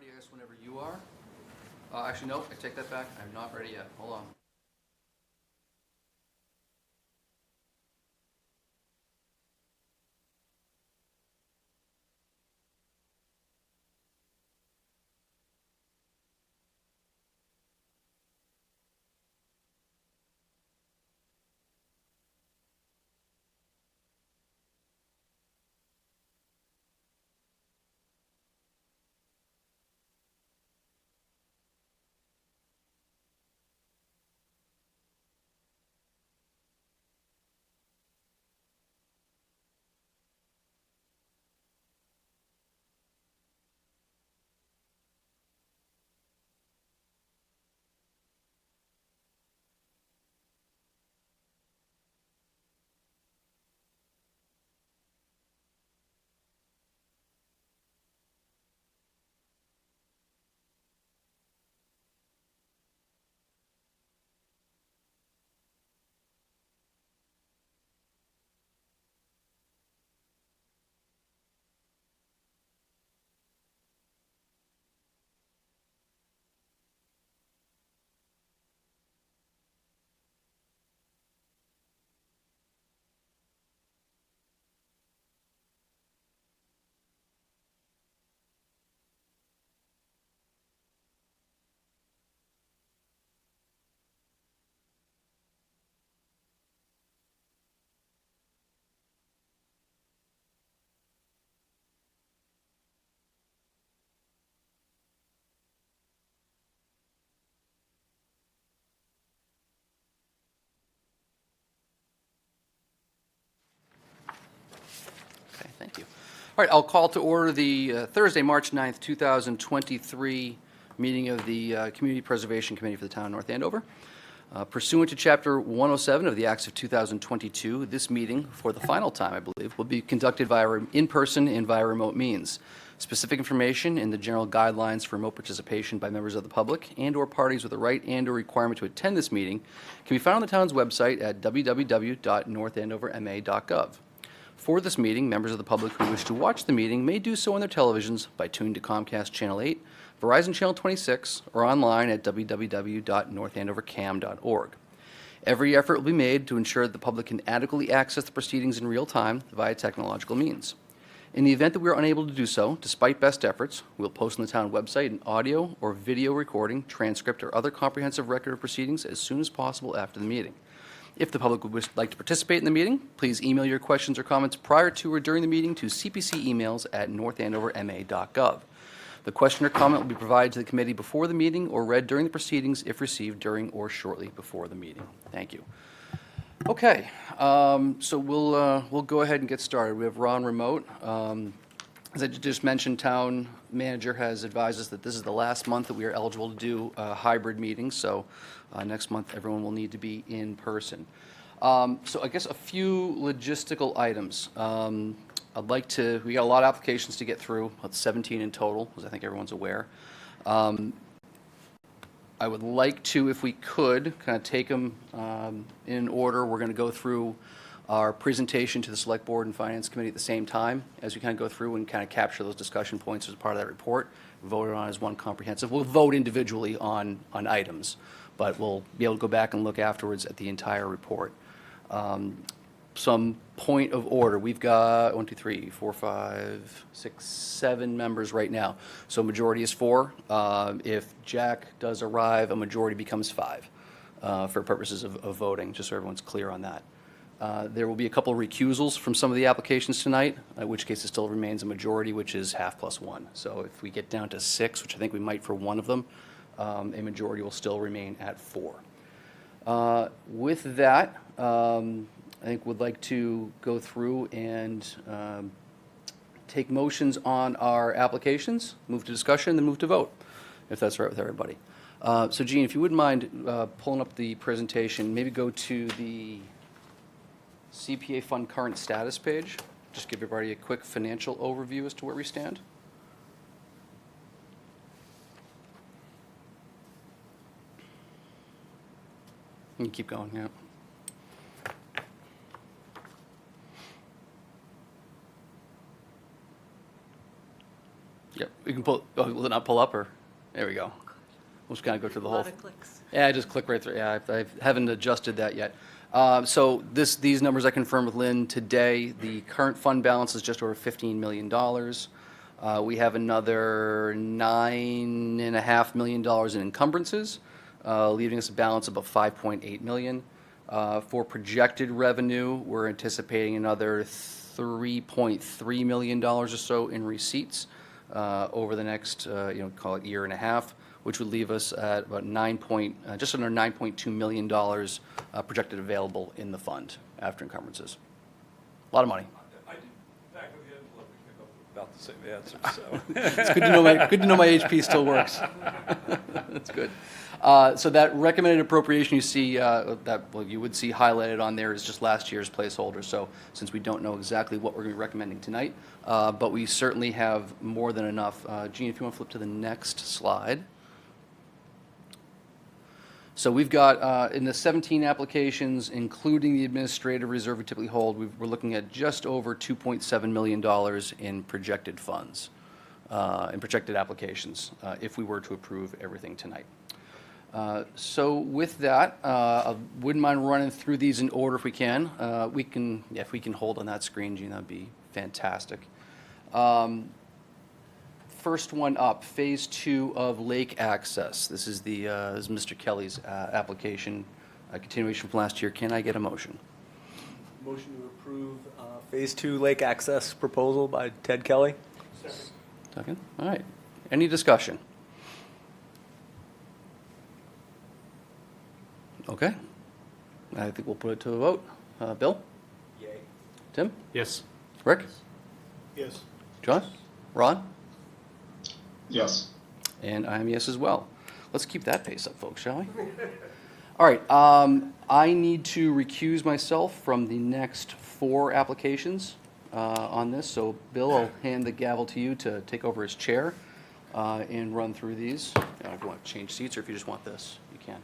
I guess whenever you are. Actually, no, I take that back. I'm not ready yet. Hold on. Okay, thank you. All right, I'll call to order the Thursday, March 9th, 2023 meeting of the Community Preservation Committee for the Town of North Andover. Pursuant to Chapter 107 of the Acts of 2022, this meeting, for the final time, I believe, will be conducted via in-person and via remote means. Specific information and the general guidelines for remote participation by members of the public and/or parties with a right and/or requirement to attend this meeting can be found on the town's website at www.northandoverma.gov. For this meeting, members of the public who wish to watch the meeting may do so on their televisions by tuning to Comcast Channel 8, Verizon Channel 26, or online at www.northandovercam.org. Every effort will be made to ensure that the public can adequately access the proceedings in real time via technological means. In the event that we are unable to do so, despite best efforts, we'll post on the town website an audio or video recording, transcript, or other comprehensive record of proceedings as soon as possible after the meeting. If the public would like to participate in the meeting, please email your questions or comments prior to or during the meeting to cpcemails@northandoverma.gov. The question or comment will be provided to the committee before the meeting or read during the proceedings if received during or shortly before the meeting. Thank you. Okay, so we'll go ahead and get started. We have Ron remote. As I just mentioned, town manager has advised us that this is the last month that we are eligible to do hybrid meetings, so next month everyone will need to be in person. So I guess a few logistical items. We got a lot of applications to get through, about 17 in total, as I think everyone's aware. I would like to, if we could, kind of take them in order. We're going to go through our presentation to the Select Board and Finance Committee at the same time as we kind of go through and kind of capture those discussion points as part of that report, voted on as one comprehensive. We'll vote individually on items, but we'll be able to go back and look afterwards at the entire report. Some point of order. We've got 1, 2, 3, 4, 5, 6, 7 members right now. So majority is 4. If Jack does arrive, a majority becomes 5 for purposes of voting, just so everyone's clear on that. There will be a couple of recusals from some of the applications tonight, in which case it still remains a majority, which is half plus 1. So if we get down to 6, which I think we might for one of them, a majority will still remain at 4. With that, I think we'd like to go through and take motions on our applications, move to discussion, then move to vote, if that's right with everybody. So Gene, if you wouldn't mind pulling up the presentation, maybe go to the CPA Fund current status page. Just give everybody a quick financial overview as to where we stand. You can keep going, yeah. Yep, we can pull, oh, will it not pull up, or? There we go. We'll just kind of go through the A whole. lot of clicks. Yeah, I just click right through. Yeah, I haven't adjusted that yet. So these numbers I confirmed with Lynn today. The current fund balance is just over $15 million. We have another $9.5 million in encumbrances, leaving us a balance of about $5.8 million. For projected revenue, we're anticipating another $3.3 million or so in receipts over the next, call it year and a half, which would leave us at about just under $9.2 million projected available in the fund after encumbrances. A lot of money. I did back of the envelope, we came up with about the same answer, so. It's good to know my HP still works. That's good. So that recommended appropriation you see, you would see highlighted on there is just last year's placeholder. So since we don't know exactly what we're going to be recommending tonight, but we certainly have more than enough. Gene, if you want to flip to the next slide. So we've got, in the 17 applications, including the administrative reserve we typically hold, we're looking at just over $2.7 million in projected funds, in projected applications, if we were to approve everything tonight. So with that, I wouldn't mind running through these in order if we can. If we can hold on that screen, Gene, that'd be fantastic. First one up, Phase 2 of lake access. This is this is Mr. Kelly's application, continuation from last year. Can I get a motion? Motion to approve Phase 2 lake access proposal by Ted Kelly. Second. All right. Any discussion? Okay. I think we'll put it to a vote. Bill? Yay. Tim? Yes. Rick? Yes. John? Ron? Yes. And I'm a yes as well. Let's keep that pace up, folks, shall we? All right. I need to recuse myself from the next 4 applications on this. So, Bill, I'll hand the gavel to you to take over as chair and run through these. If you want to change seats or if you just want this, you can.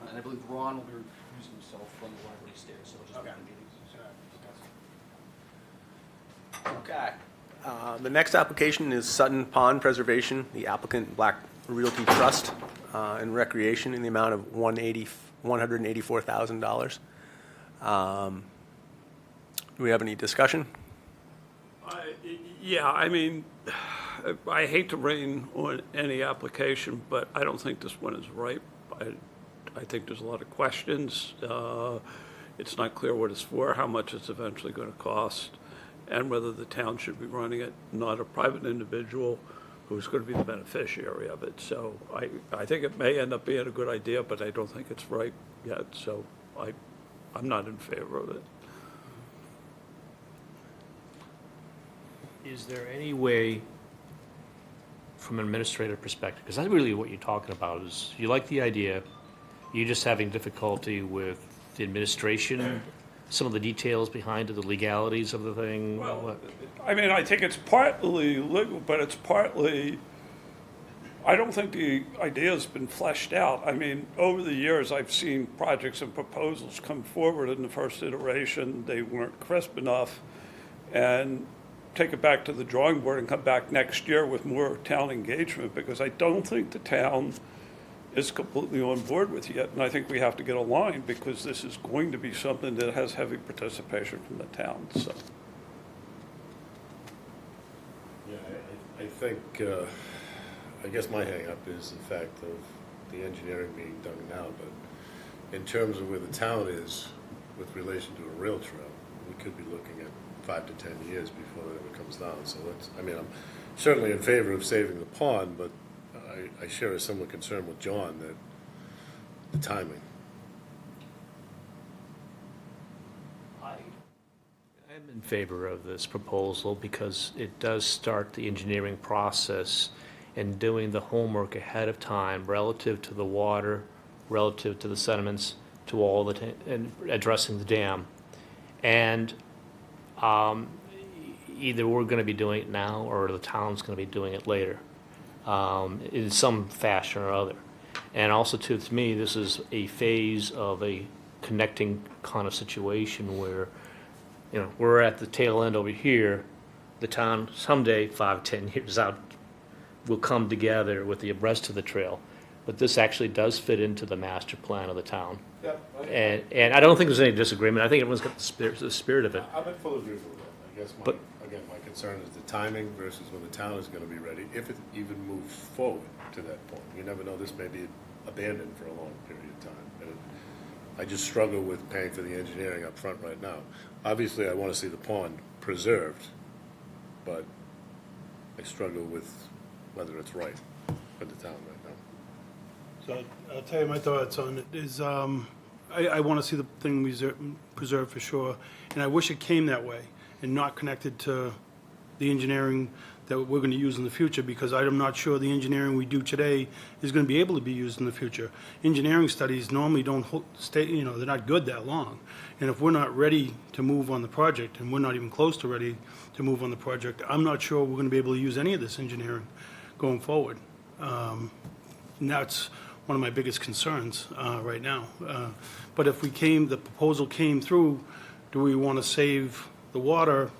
And I believe Ron will be recusing himself from the library stairs. So just Okay. the meeting. Okay. The next application is Sutton Pond Preservation, the applicant Black Realty Trust and Recreation in the amount of $184,000. Do we have any discussion? Yeah, I mean, I hate to rain on any application, but I don't think this one is ripe. I think there's a lot of questions. It's not clear what it's for, how much it's eventually going to cost, and whether the town should be running it, not a private individual who's going to be the beneficiary of it. So I think it may end up being a good idea, but I don't think it's ripe yet, so I'm not in favor of it. Is there any way, from an administrative perspective, because that's really what you're talking about, is you like the idea, you're just having difficulty with the administration, some of the details behind it, the legalities of the thing? Well, I mean, I think it's partly legal, but it's partly, I don't think the idea's been fleshed out. I mean, over the years, I've seen projects and proposals come forward in the first iteration, they weren't crisp enough, and take it back to the drawing board and come back next year with more town engagement, because I don't think the town is completely on board with yet, and I think we have to get aligned, because this is going to be something that has heavy participation from the town, so. Yeah, I think, I guess my hang-up is the fact of the engineering being done now, but in terms of where the town is with relation to a rail trail, we could be looking at 5 to 10 years before it ever comes down. So that's, I mean, I'm certainly in favor of saving the pond, but I share a similar concern with John that the timing. I'm in favor of this proposal because it does start the engineering process and doing the homework ahead of time relative to the water, relative to the sediments, to all the, and addressing the dam. And either we're going to be doing it now or the town's going to be doing it later in some fashion or other. And also, too, to me, this is a phase of a connecting kind of situation where, you know, we're at the tail end over here. The town someday, 5, 10 years out, will come together with the rest of the trail. But this actually does fit into the master plan of the town. And I don't think there's any disagreement. I think everyone's got the spirit of it. I'm in full agreement with that. I guess But- again, my concern is the timing versus when the town is gonna be ready, if it even moves forward to that point. You never know, this may be abandoned for a long period of time. And I just struggle with paying for the engineering up front right now. Obviously, I wanna see the pond preserved, but I struggle with whether it's right for the town right now. So I'll tell you my thoughts on it is, I want to see the thing preserved for sure, and I wish it came that way and not connected to the engineering that we're going to use in the future, because I'm not sure the engineering we do today is going to be able to be used in the future. Engineering studies normally don't stay, they're not good that long. And if we're not ready to move on the project, and we're not even close to ready to move on the project, I'm not sure we're going to be able to use any of this engineering going forward. And that's one of my biggest concerns right now. But if the proposal came through, do we want to save the water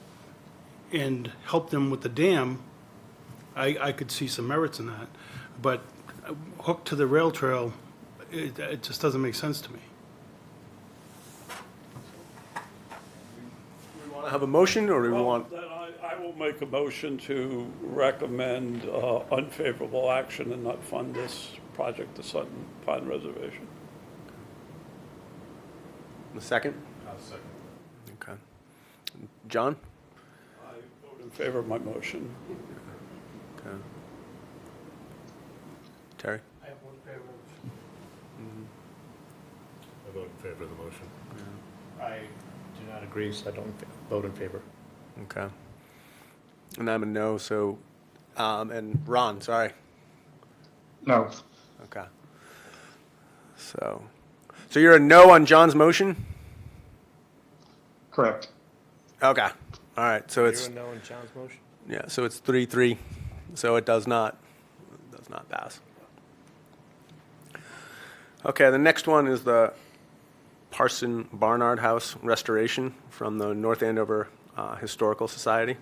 and help them with the dam? I could see some merits in that. But hooked to the rail trail, it just doesn't make sense to me. We want to have a motion, or do we Well, want? then I will make a motion to recommend unfavorable action and not fund this project, the Sutton Pond Reservation. A second? I'll second. Okay. John? I vote in favor of my motion. Okay. Terry? I vote in favor I vote in favor of the motion. I do not agree, so I don't vote in favor. Okay. And I'm a no, so, and Ron, sorry. No. Okay. So you're a no on John's motion? Correct. Okay. All right, so it's, You're a no in John's motion? yeah, so it's 3-3, so it does not pass. Okay, the next one is the Parson Barnard House restoration from the North Andover Historical Society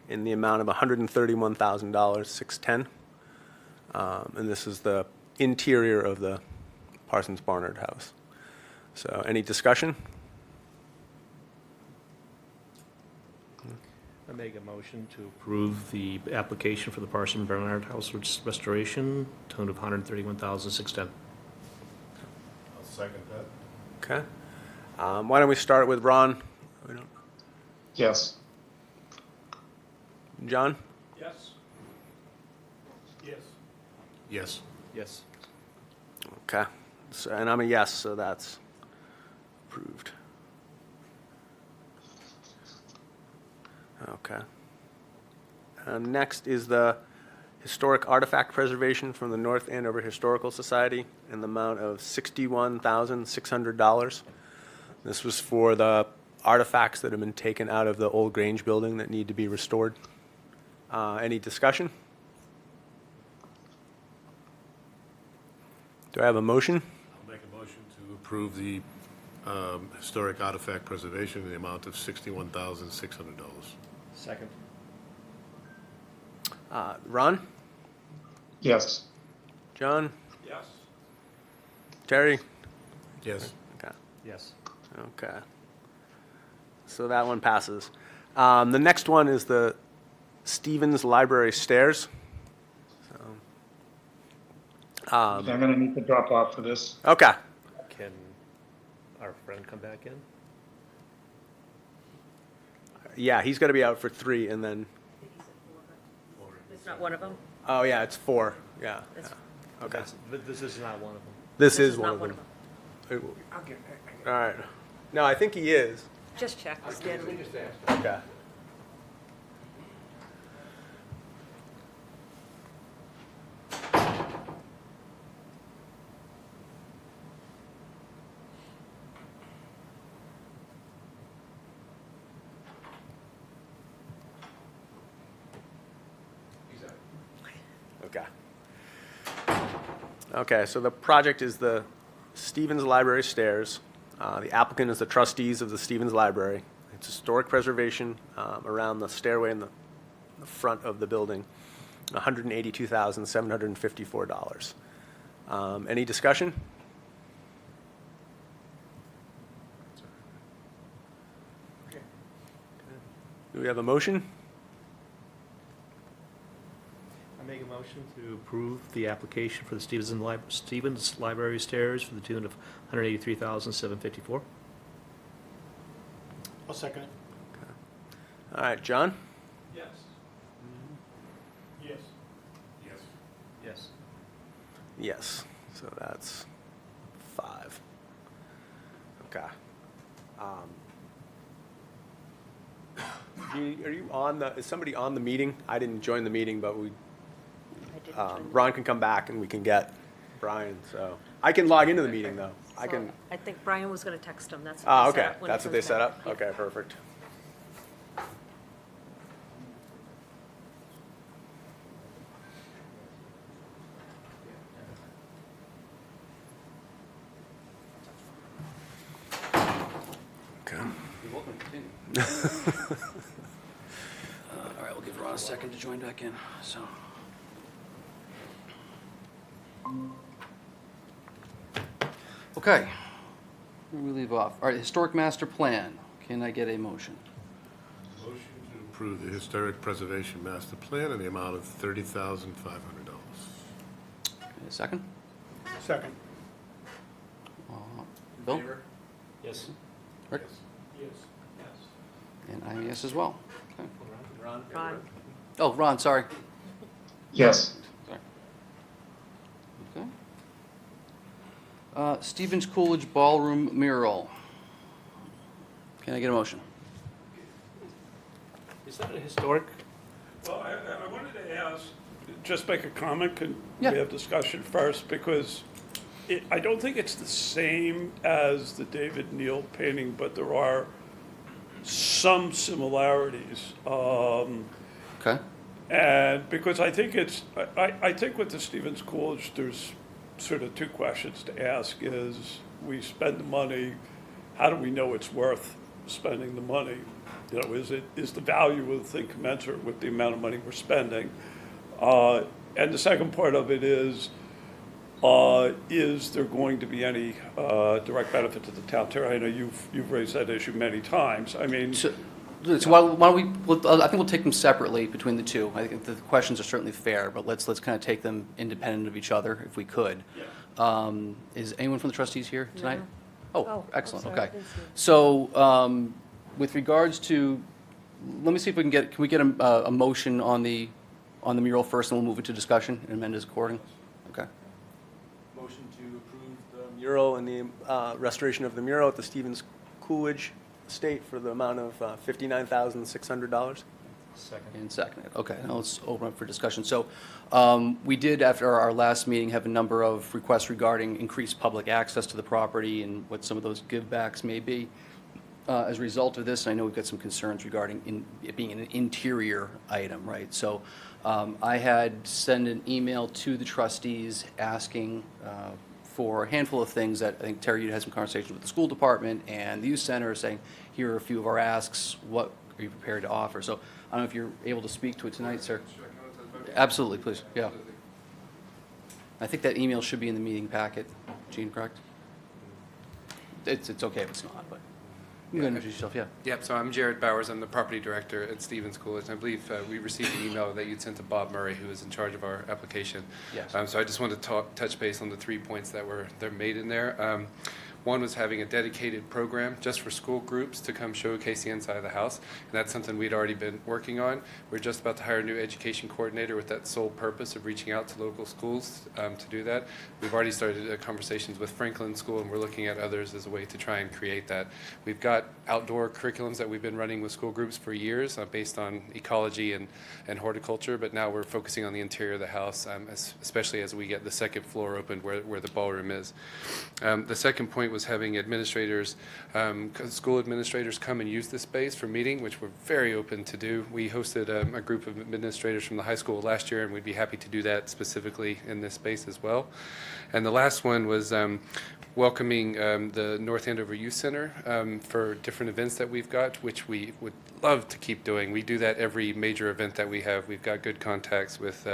in the amount of $131,000, $610. And this is the interior of the Parsons Barnard House. So any discussion? I make a motion to approve the application for the Parson Bernard House restoration, tone of $131,610. I'll second that. Okay. Why don't we start with Ron? Yes. John? Yes. Yes. Yes. Yes. Okay. So, and I'm a yes, so that's approved. Okay. Next is the historic artifact preservation from the North Andover Historical Society in the amount of $61,600. This was for the artifacts that have been taken out of the old Grange building that need to be restored. Any discussion? Do I have a motion? I'll make a motion to approve the historic artifact preservation in the amount of $61,600. Second. Ron? Yes. John? Yes. Terry? Yes. Okay. Yes. Okay. So that one passes. The next one is the Stevens Library stairs. I'm going to need to drop off for this. Okay. Can our friend come back in? Yeah, he's going to be out for 3, and then, It's not one of them? oh yeah, it's 4. Yeah. That's- yeah. Okay. But this is not one of them. This is not one of them. All right. No, I think he is. Just check. Stanley. Okay. Okay. Okay, so the project is the Stevens Library stairs. The applicant is the trustees of the Stevens Library. It's historic preservation around the stairway in the front of the building. $182,754. Any discussion? Do we have a motion? I make a motion to approve the application for the Stevens Library Stairs for the tune of $183,754. I'll second it. All right, John? Yes. Yes. Yes. Yes. Yes, so that's 5. Okay. Are you on is somebody on the meeting? I didn't join the meeting, but I didn't join the- Ron can come back and we can get Brian, so. I can log into the meeting, though. I So can, I think Brian was going to text him, that's ah, what they set okay, up when that's he what they comes set back. up? Yeah. Okay, perfect. Okay. You're welcome to continue. All right, we'll give Ron a second to join back in, so. Okay, where do we leave off? All right, Historic Master Plan. Can I get a motion? Motion to approve the Historic Preservation Master Plan in the amount of $30,500. A second? Second. Bill? Yes. Rick? Yes. And I'm a yes as well. Okay. Ron, Oh, Ron, sorry. Yes. Sorry. Okay. Stevens Coolidge Ballroom Mural. Can I get a motion? Is that a historic? Well, I wanted to ask, just make a comment, can Yeah. we have discussion first? Because I don't think it's the same as the David Neal painting, but there are some similarities. Okay. And because I think I think with the Stevens Coolidge, there's sort of two questions to ask is, we spend the money, how do we know it's worth spending the money? You know, is the value of the thing commensurate with the amount of money we're spending? And the second part of it is there going to be any direct benefit to the town? Terry, I know you've raised that issue many times. I mean, So why don't I think we'll take them separately between the two. I think the questions are certainly fair, but let's kind of take them independent of each other if we could. Is anyone from the trustees here tonight? No. Oh, Oh, excellent, I'm sorry, I okay. didn't see it. So with regards to, let me see if we can we get a motion on the mural first, and we'll move it to discussion and amend as according? Okay. Motion to approve the mural and the restoration of the mural at the Stevens Coolidge Estate for the amount of $59,600. Second. And seconded. Okay, now let's open up for discussion. So we did, after our last meeting, have a number of requests regarding increased public access to the property and what some of those givebacks may be. As a result of this, I know we've got some concerns regarding it being an interior item, right? So I had sent an email to the trustees asking for a handful of things that I think, Terry, you had some conversations with the school department and the youth center, saying, here are a few of our asks, what are you prepared to offer? So I don't know if you're able to speak to it tonight, sir. Absolutely, please, yeah. I think that email should be in the meeting packet, Gene, correct? It's okay if it's not, but you can introduce yourself, yeah. Yep, so I'm Jared Bowers, I'm the property director at Stevens Coolidge, and I believe we received an email that you'd sent to Bob Murray, who is in charge of our application. Yes. So I just wanted to touch base on the 3 points that they're made in there. One was having a dedicated program just for school groups to come showcase the inside of the house, and that's something we'd already been working on. We're just about to hire a new education coordinator with that sole purpose of reaching out to local schools to do that. We've already started conversations with Franklin School, and we're looking at others as a way to try and create that. We've got outdoor curriculums that we've been running with school groups for years based on ecology and horticulture, but now we're focusing on the interior of the house, especially as we get the second floor open where the ballroom is. The second point was having administrators, school administrators come and use this space for meeting, which we're very open to do. We hosted a group of administrators from the high school last year, and we'd be happy to do that specifically in this space as well. And the last one was welcoming the North Andover Youth Center for different events that we've got, which we would love to keep doing. We do that every major event that we have. We've got good contacts with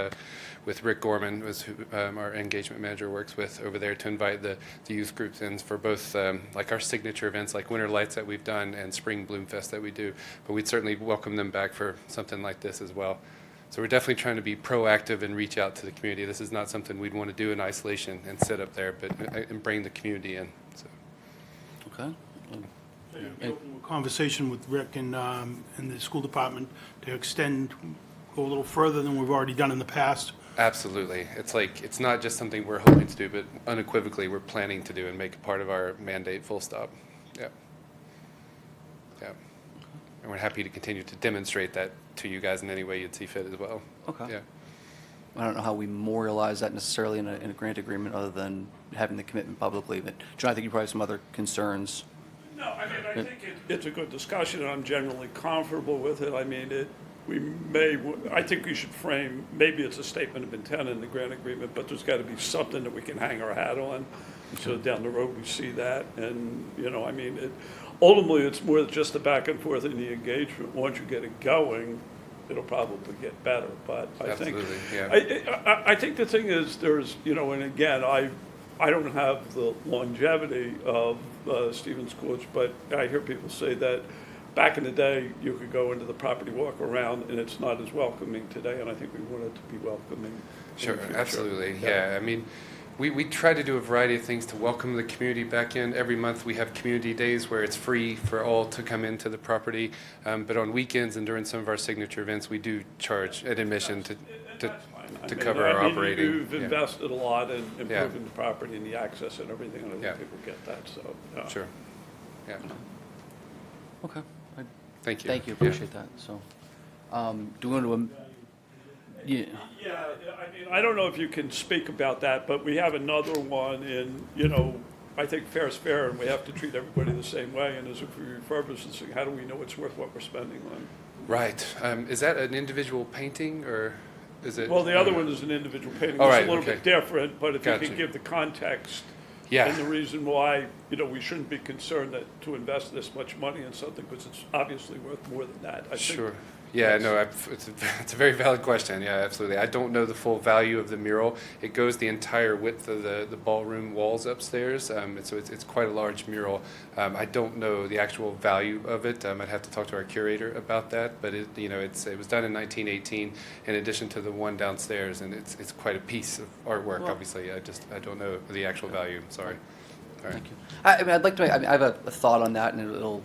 Rick Gorman, who our engagement manager works with over there, to invite the youth groups in for both like our signature events like Winter Lights that we've done and Spring Bloom Fest that we do. But we'd certainly welcome them back for something like this as well. So we're definitely trying to be proactive and reach out to the community. This is not something we'd want to do in isolation and sit up there, but and bring the community in. So. Okay. Conversation with Rick and the school department to go a little further than we've already done in the past. Absolutely. It's like, it's not just something we're hoping to do, but unequivocally we're planning to do and make it part of our mandate, full stop. Yeah. Yeah. And we're happy to continue to demonstrate that to you guys in any way you'd see fit as well. Okay. Yeah. I don't know how we memorialize that necessarily in a grant agreement other than having the commitment publicly, but John, I think you probably have some other concerns. No, I mean, I think it's a good discussion, and I'm generally comfortable with it. I mean, I think we should frame, maybe it's a statement of intent in the grant agreement, but there's got to be something that we can hang our hat on, so down the road we see that. And, I mean, ultimately, it's more just the back and forth in the engagement. Once you get it going, it'll probably get better. But I think, I think the thing is, there's, and again, I don't have the longevity of Stevens Court, but I hear people say that back in the day, you could go into the property, walk around, and it's not as welcoming today, and I think we want it to be welcoming. Sure, absolutely, yeah. I mean, we try to do a variety of things to welcome the community back in. Every month we have community days where it's free for all to come into the property, but on weekends and during some of our signature events, we do charge an admission to cover our operating. You've invested a lot in improving the property and the access and everything, and I think people get that, so. Sure, yeah. Okay. Thank you. Thank you, appreciate that. So, do we want to, Yeah, I mean, I don't know if you can speak about that, but we have another one in, I think fair's fair, and we have to treat everybody the same way, and as if we refurbish this thing, how do we know it's worth what we're spending on? Right. Is that an individual painting, or is it? Well, the other one is an individual painting. Oh, It's right, a little okay. bit different, but if you Gotcha. can give the context Yeah. and the reason why, we shouldn't be concerned to invest this much money in something, because it's obviously worth more than that. I think. Sure. Yeah, no, it's a very valid question. Yeah, absolutely. I don't know the full value of the mural. It goes the entire width of the ballroom walls upstairs, so it's quite a large mural. I don't know the actual value of it. I'd have to talk to our curator about that. But it was done in 1918, in addition to the one downstairs, and it's quite a piece of artwork. Well, obviously, I don't know the actual value. Sorry. All right. thank you. I mean, I'd like to I have a thought on that, and it'll,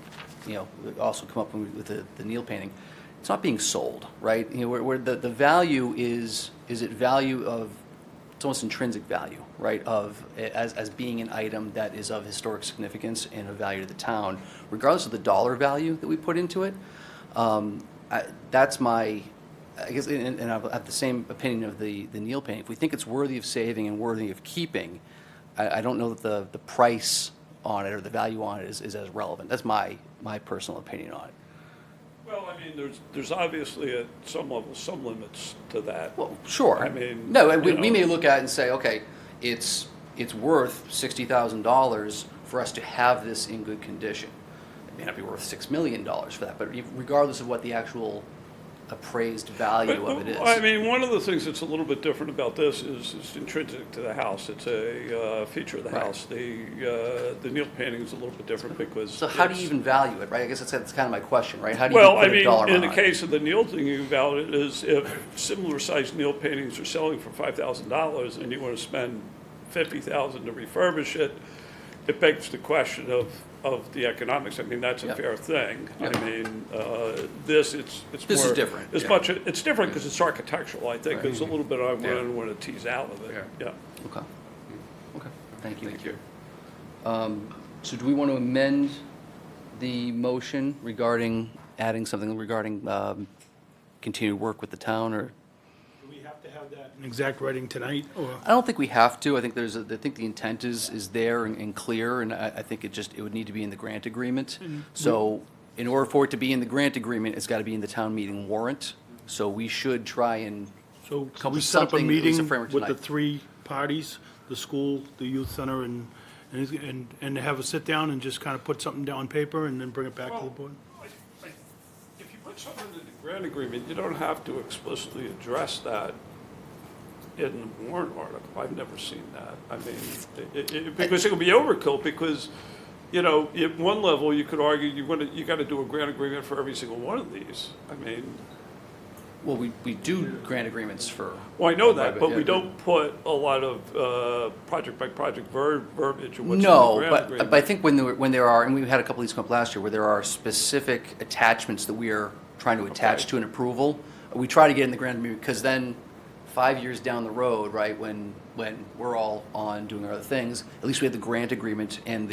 also come up with the Neil painting. It's not being sold, right? Where the value is it value of, it's almost intrinsic value, right? Of as being an item that is of historic significance and of value to the town, regardless of the dollar value that we put into it. That's my, I guess, and I have the same opinion of the Neil painting. If we think it's worthy of saving and worthy of keeping, I don't know that the price on it or the value on it is as relevant. That's my personal opinion on it. Well, I mean, there's obviously at some level some limits to that. Well, sure. I mean, no, we may look at it and say, okay, it's worth $60,000 for us to have this in good condition. It may not be worth $6 million for that, but regardless of what the actual appraised value of it is. I mean, one of the things that's a little bit different about this is it's intrinsic to the house. It's a feature of the house. The Neil painting is a little bit different because. So how do you even value it, right? I guess that's kind of my question, right? How do you put a dollar on it? In the case of the Neil thing, you value it is if similar sized Neil paintings are selling for $5,000 and you want to spend $50,000 to refurbish it, it begs the question of the economics. I mean, that's a fair thing. I mean, this it's This more, is different. It's different because it's architectural. I think there's a little bit I want to tease out of it. Yeah. Okay. Okay. Thank you. Thank you. So do we want to amend the motion regarding adding something regarding continued work with the town, or? Do we have have to have that in exact writing tonight, or? I don't think we have to. I think I think the intent is there and clear, and I think it would need to be in the grant agreement. So in order for it to be in the grant agreement, it's got to be in the town meeting warrant. So we should try and So come we with set up a something, at least a meeting framework with the tonight. three parties, the school, the youth center, and have a sit-down and just kind of put something down on paper and then bring it back to the board? If you put something in the grant agreement, you don't have to explicitly address that in the warrant article. I've never seen that. I mean, because it could be overkill, because, you know, at one level, you could argue you got to do a grant agreement for every single one of these. I mean, Well, we do grant agreements for. well, I know that, but Yeah. we don't put a lot of project-by-project verbiage in what's in the No, grant but agreement. I think when there are, and we had a couple of these come up last year, where there are specific attachments that we are trying to attach Okay. to an approval, we try to get in the grant agreement, because then 5 years down the road, right, when we're all on doing our other things, at least we have the grant agreement and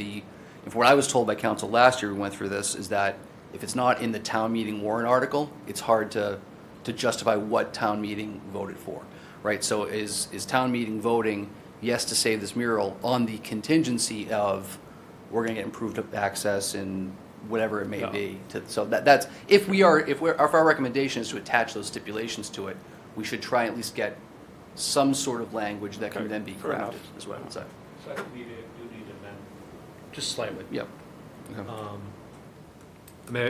if what I was told by council last year, we went through this, is that if it's not in the town meeting warrant article, it's hard to justify what town meeting voted for, right? So is town meeting voting yes to save this mural on the contingency of we're gonna get improved access and whatever it may Yeah. be. So that's, if our recommendation is to attach those stipulations to it, we should try and at least get some sort of language that can Okay, then be fair enough. crafted, is what I would say. So I think we do need to amend, just slightly. Yep. Okay.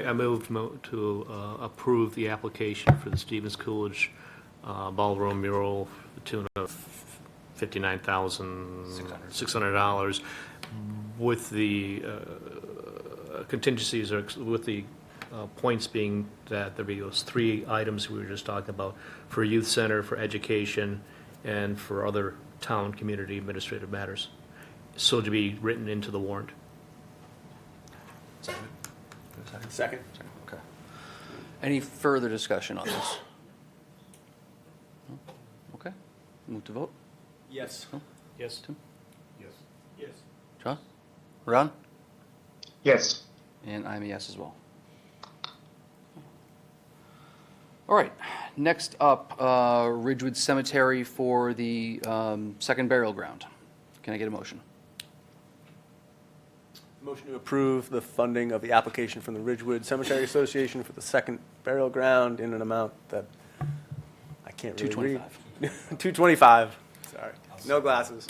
I moved to approve the application for the Stevens Coolidge ballroom mural, for the tune of $59,600, with the contingencies, or with the points being that there be those three items we were just talking about, for youth center, for education, and for other town community administrative matters, so to be written into the warrant. Second. Okay. Any further discussion on this? No? Okay, move to vote. Yes. Yes. Tim? Yes. Yes. John? Ron? Yes. And I'm a yes as well. All right, next up, Ridgewood Cemetery for the second burial ground. Can I get a motion? Motion to approve the funding of the application from the Ridgewood Cemetery Association for the second burial ground in an amount that I can't really read. $225. Sorry. No glasses.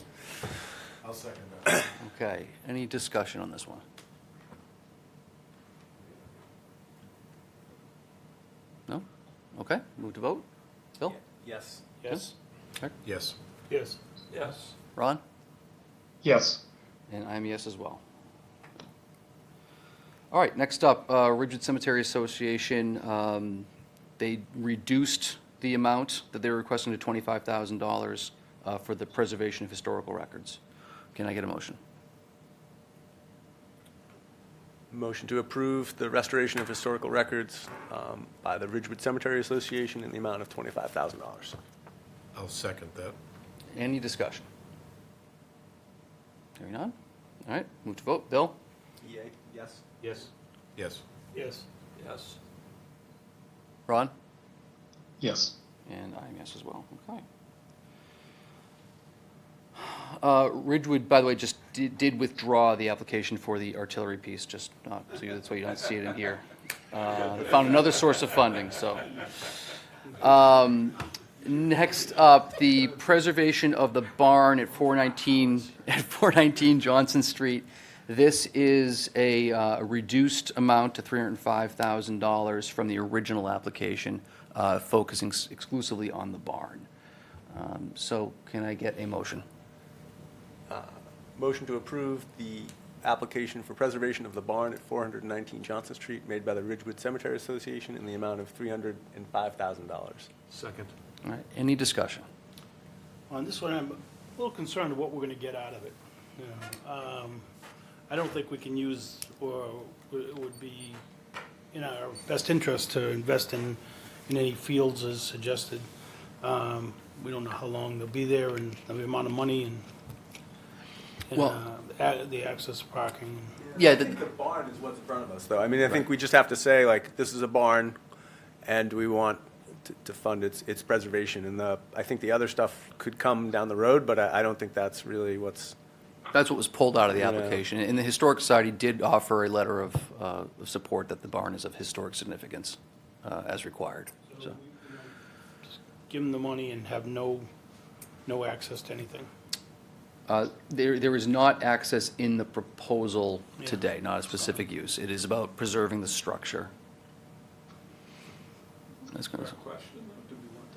I'll second that. Okay, any discussion on this one? No? Okay, move to vote. Bill? Yes. Yes. Yes. Yes. Yes. Ron? Yes. And I'm a yes as well. All right, next up, Ridgewood Cemetery Association, they reduced the amount that they were requesting to $25,000 for the preservation of historical records. Can I get a motion? Motion to approve the restoration of historical records by the Ridgewood Cemetery Association in the amount of $25,000. I'll second that. Any discussion? Hearing none? All right, move to vote. Bill? Yes. Yes. Yes. Yes. Yes. Ron? Yes. And I'm yes as well. Okay. Ridgewood, by the way, just did withdraw the application for the artillery piece, just not, so that's why you don't see it in here. They found another source of funding, so. Next up, the preservation of the barn at 419 Johnson Street. This is a reduced amount to $305,000 from the original application, focusing exclusively on the barn. So can I get a motion? Motion to approve the application for preservation of the barn at 419 Johnson Street made by the Ridgewood Cemetery Association in the amount of $305,000. Second. All right, any discussion? On this one, I'm a little concerned of what we're gonna get out of it. You know, I don't think we can use, or it would be in our best interest to invest in any fields as suggested. We don't know how long they'll be there and the amount of money and Well- the access to parking. Yeah, I think the barn is what's in front of us, though. I mean, I think we just have to say, like, this is a barn, and we want to fund its preservation. And I think the other stuff could come down the road, but I don't think that's really what's. That's what was pulled out of the Yeah. application. And the Historic Society did offer a letter of support that the barn is of historic significance as required, so. Give them the money and have no access to anything. There is not access in the proposal Yeah. today, not a specific use. It is about preserving the structure. That's gonna, Question, do we want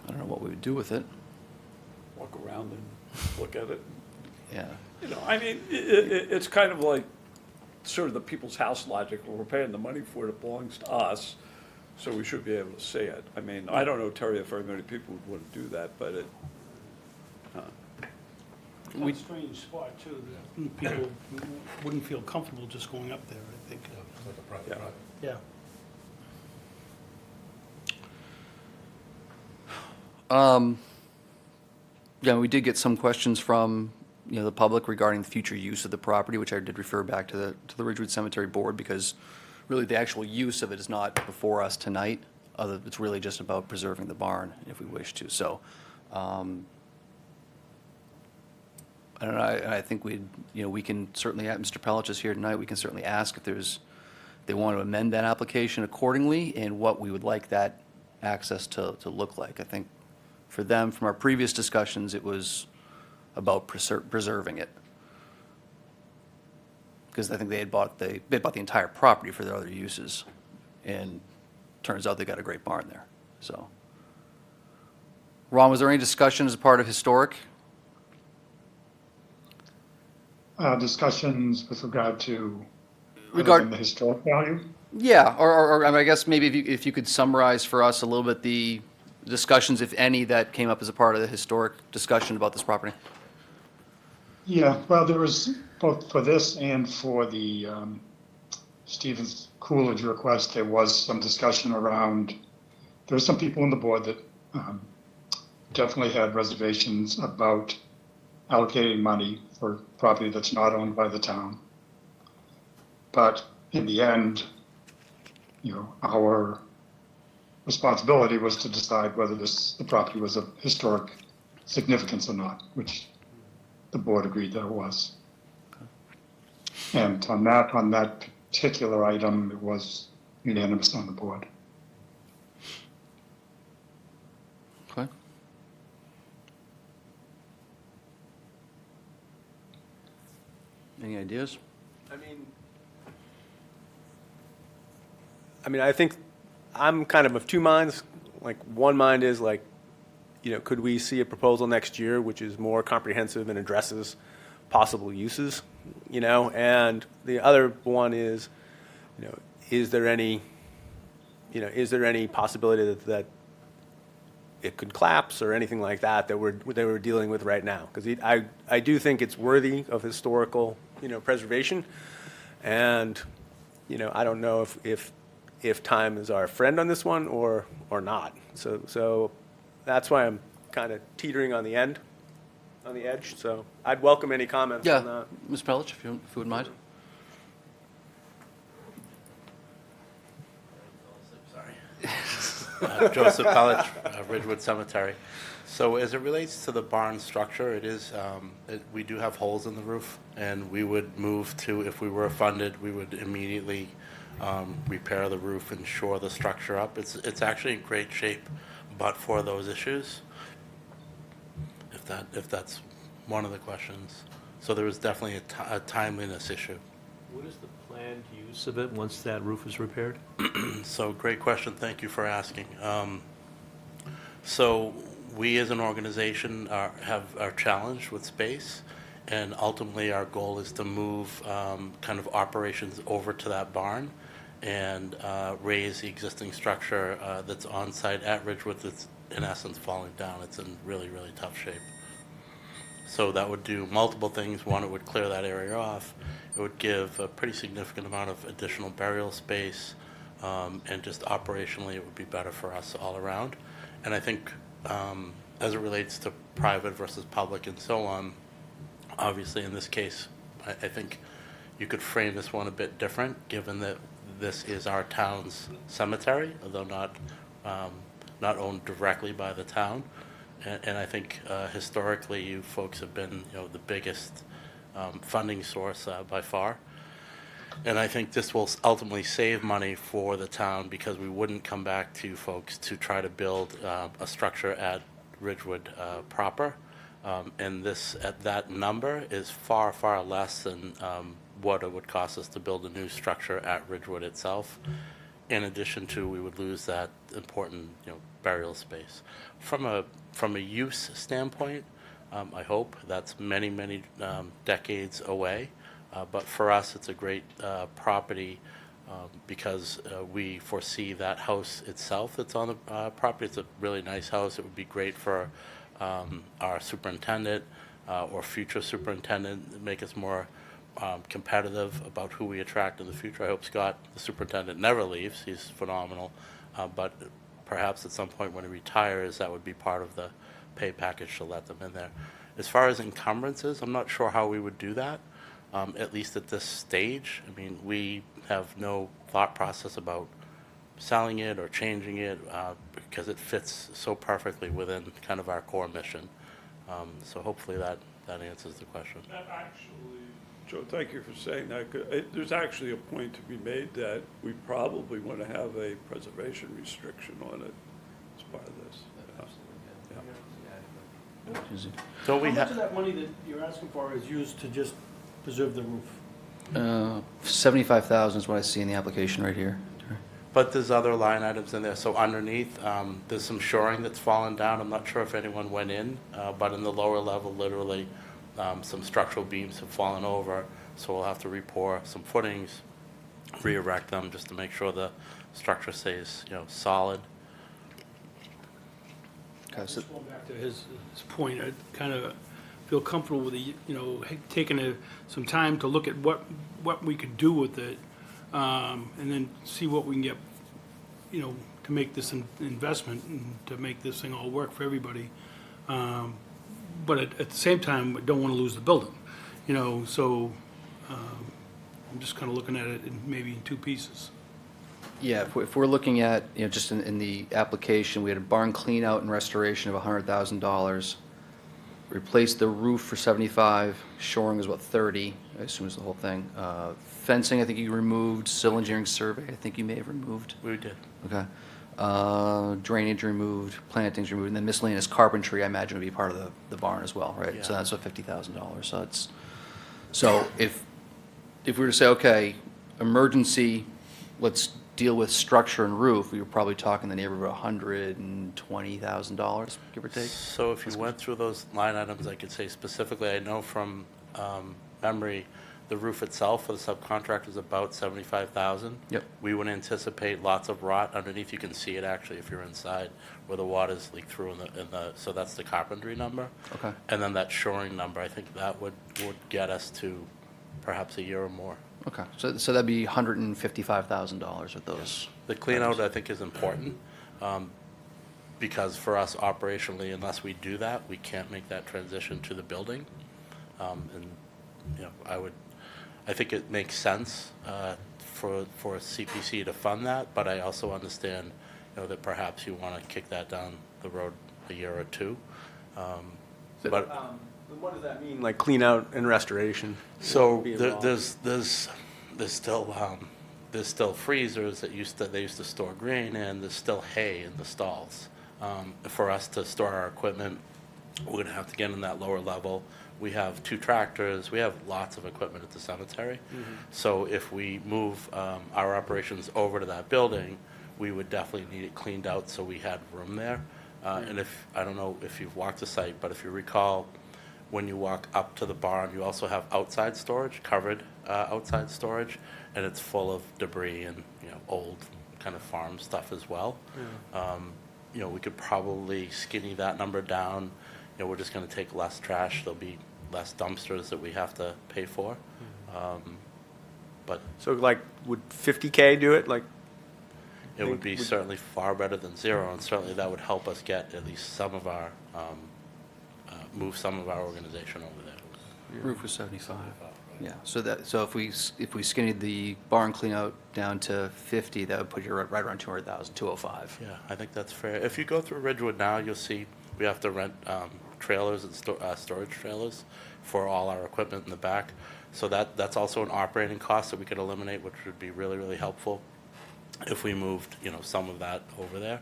that? I don't know what we would do with it. Walk around and look at it? Yeah. You know, I mean, it's kind of like sort of the people's house logic, where we're paying the money for it, it belongs to us, so we should be able to see it. I mean, I don't know, Terry, if very many people would want to do that, but it, Kind of strange spot, too, that people wouldn't feel comfortable just going up there, I think. It's like a private Yeah. drive. Yeah. Yeah, we did get some questions from, the public regarding the future use of the property, which I did refer back to the Ridgewood Cemetery Board, because really the actual use of it is not before us tonight. It's really just about preserving the barn if we wish to, so. I don't know, I think we can certainly, Mr. Pelich is here tonight, we can certainly ask if they want to amend that application accordingly and what we would like that access to look like. I think for them, from our previous discussions, it was about preserving it. Because I think they bought the entire property for their other uses, and turns out they got a great barn there, so. Ron, was there any discussion as a part of historic? Discussions with regard to Regard- other than the historic value? Yeah, or I mean, I guess maybe if you could summarize for us a little bit the discussions, if any, that came up as a part of the historic discussion about this property. Yeah, well, there was both for this and for the Stevens Coolidge request, there was some discussion around, there were some people on the board that definitely had reservations about allocating money for property that's not owned by the town. But in the end, our responsibility was to decide whether the property was of historic significance or not, which the board agreed that it was. And on that particular item, it was unanimous on the board. Okay. Any ideas? I mean, I think I'm kind of two minds. Like, one mind is like, could we see a proposal next year which is more comprehensive and addresses possible uses, And the other one is, is there any possibility that it could collapse or anything like that we're dealing with right now? Because I do think it's worthy of historical, preservation, and I don't know if time is our friend on this one or not. So that's why I'm kind of teetering on the edge. So I'd welcome any comments on Yeah, that. Ms. Pelich, if you wouldn't mind. Joseph College, Ridgewood Cemetery. So as it relates to the barn structure, it is, we do have holes in the roof, and we would move to, if we were funded, we would immediately repair the roof and shore the structure up. It's actually in great shape, but for those issues, if that's one of the questions. So there was definitely a timeliness issue. What is the planned use of it once that roof is repaired? So great question, thank you for asking. So we as an organization are challenged with space, and ultimately our goal is to move kind of operations over to that barn and raise the existing structure that's on site at Ridgewood that's in essence falling down. It's in really, really tough shape. So that would do multiple things. One, it would clear that area off. It would give a pretty significant amount of additional burial space, and just operationally it would be better for us all around. And I think as it relates to private versus public and so on, obviously in this case, I think you could frame this one a bit different, given that this is our town's cemetery, although not owned directly by the town. And I think historically, you folks have been, the biggest funding source by far. And I think this will ultimately save money for the town because we wouldn't come back to folks to try to build a structure at Ridgewood proper. And this, at that number, is far, far less than what it would cost us to build a new structure at Ridgewood itself. In addition to, we would lose that important, burial space. From a use standpoint, I hope that's many, many decades away. But for us, it's a great property because we foresee that house itself that's on the property. It's a really nice house. It would be great for our superintendent or future superintendent, make us more competitive about who we attract in the future. I hope Scott, the superintendent, never leaves. He's phenomenal. But perhaps at some point when he retires, that would be part of the pay package to let them in there. As far as encumbrances, I'm not sure how we would do that. At least at this stage. I mean, we have no thought process about selling it or changing it because it fits so perfectly within kind of our core mission. So hopefully that answers the question. That actually, Joe, thank you for saying that. There's actually a point to be made that we probably want to have a preservation restriction on it as part of this. So we How much have. of that money that you're asking for is used to just preserve the roof? 75,000 is what I see in the application right here. But there's other line items in there. So underneath, there's some shoring that's fallen down. I'm not sure if anyone went in, but in the lower level, literally, some structural beams have fallen over. So we'll have to re-pour some footings, re-erect them just to make sure the structure stays, solid. Okay, so Just going back to his point, I kind of feel comfortable with the, taking some time to look at what we could do with it, and then see what we can get, to make this an investment and to make this thing all work for everybody. But at the same time, I don't want to lose the building, so I'm just kind of looking at it maybe in two pieces. yeah, if we're looking at, just in the application, we had a barn clean out and restoration of $100,000. Replaced the roof for 75, shoring is about 30, I assume is the whole thing. Fencing, I think you removed, civil engineering survey, I think you may have removed. We did. Okay. Drainage removed, plantings removed, and then miscellaneous carpentry, I imagine would be part of the barn as well, right? So Yeah. that's $50,000, so if we were to say, okay, emergency, let's deal with structure and roof, we were probably talking the neighborhood of $120,000, give or take. So if you went through those line items, I could say specifically, I know from memory, the roof itself for the subcontractor is about $75,000. Yep. We would anticipate lots of rot underneath. You can see it actually if you're inside where the water's leaked through so that's the carpentry number. Okay. And then that shoring number, I think that would get us to perhaps a year or more. Okay, so that'd be $155,000 with those. The clean out, I think, is important, because for us operationally, unless we do that, we can't make that transition to the building. And, I think it makes sense for CPC to fund that, but I also understand, that perhaps you want to kick that down the road a year or two. But What does that mean, like clean out and restoration? so Be there- involved. there's still freezers they used to store grain in. There's still hay in the stalls. For us to store our equipment, we're gonna have to get in that lower level. We have 2 tractors. We have lots of equipment at the cemetery. So if we move our operations over to that building, we would definitely need it cleaned out so we had room there. And I don't know if you've walked the site, but if you recall, when you walk up to the barn, you also have outside storage, covered outside storage, and it's full of debris and, old kind of farm stuff as well. We could probably skinny that number down. We're just gonna take less trash. There'll be less dumpsters that we have to pay for. But So like, would 50K do it? Like, it would be certainly far better than zero, and certainly that would help us get at least some of our, move some of our organization over there. Roof was 75. Yeah, so if we skinny the barn cleanout down to 50, that would put you right around 200,000, 205. Yeah, I think that's fair. If you go through Ridgewood now, you'll see we have to rent trailers and storage trailers for all our equipment in the back. So that's also an operating cost that we could eliminate, which would be really, really helpful if we moved, some of that over there.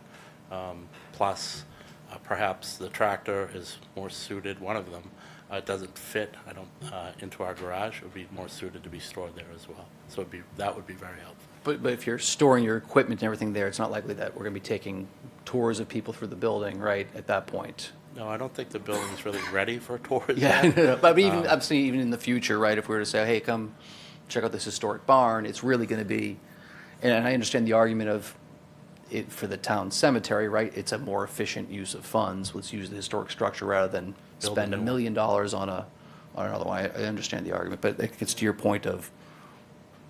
Plus, perhaps the tractor is more suited, one of them. It doesn't fit, into our garage. It would be more suited to be stored there as well. So that would be very helpful. But if you're storing your equipment and everything there, it's not likely that we're going to be taking tours of people through the building, right, at that point? No, I don't think the building's really ready for tours Yeah, yet. but I'm saying even in the future, right, if we were to say, hey, come check out this historic barn, it's really going to be, and I understand the argument of it for the town cemetery, right, it's a more efficient use of funds. Let's use the historic structure rather than Build a spend $1 new one. million on another one. I understand the argument, but it gets to your point of,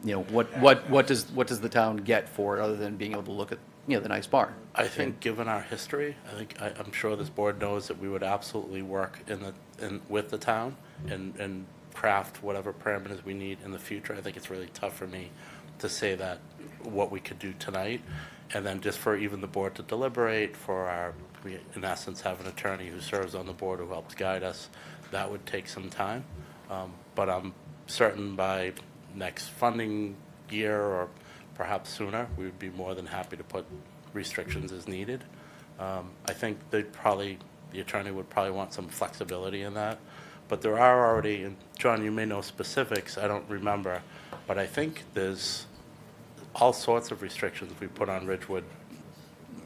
what does the town get for it other than being able to look at, the nice barn? I think, given our history, I'm sure this board knows that we would absolutely work with the town and craft whatever parameters we need in the future. I think it's really tough for me to say that what we could do tonight, and then just for even the board to deliberate, we in essence have an attorney who serves on the board who helps guide us. That would take some time, but I'm certain by next funding year or perhaps sooner, we would be more than happy to put restrictions as needed. I think the attorney would probably want some flexibility in that, but there are already, and John, you may know specifics, I don't remember, but I think there's all sorts of restrictions we put on Ridgewood,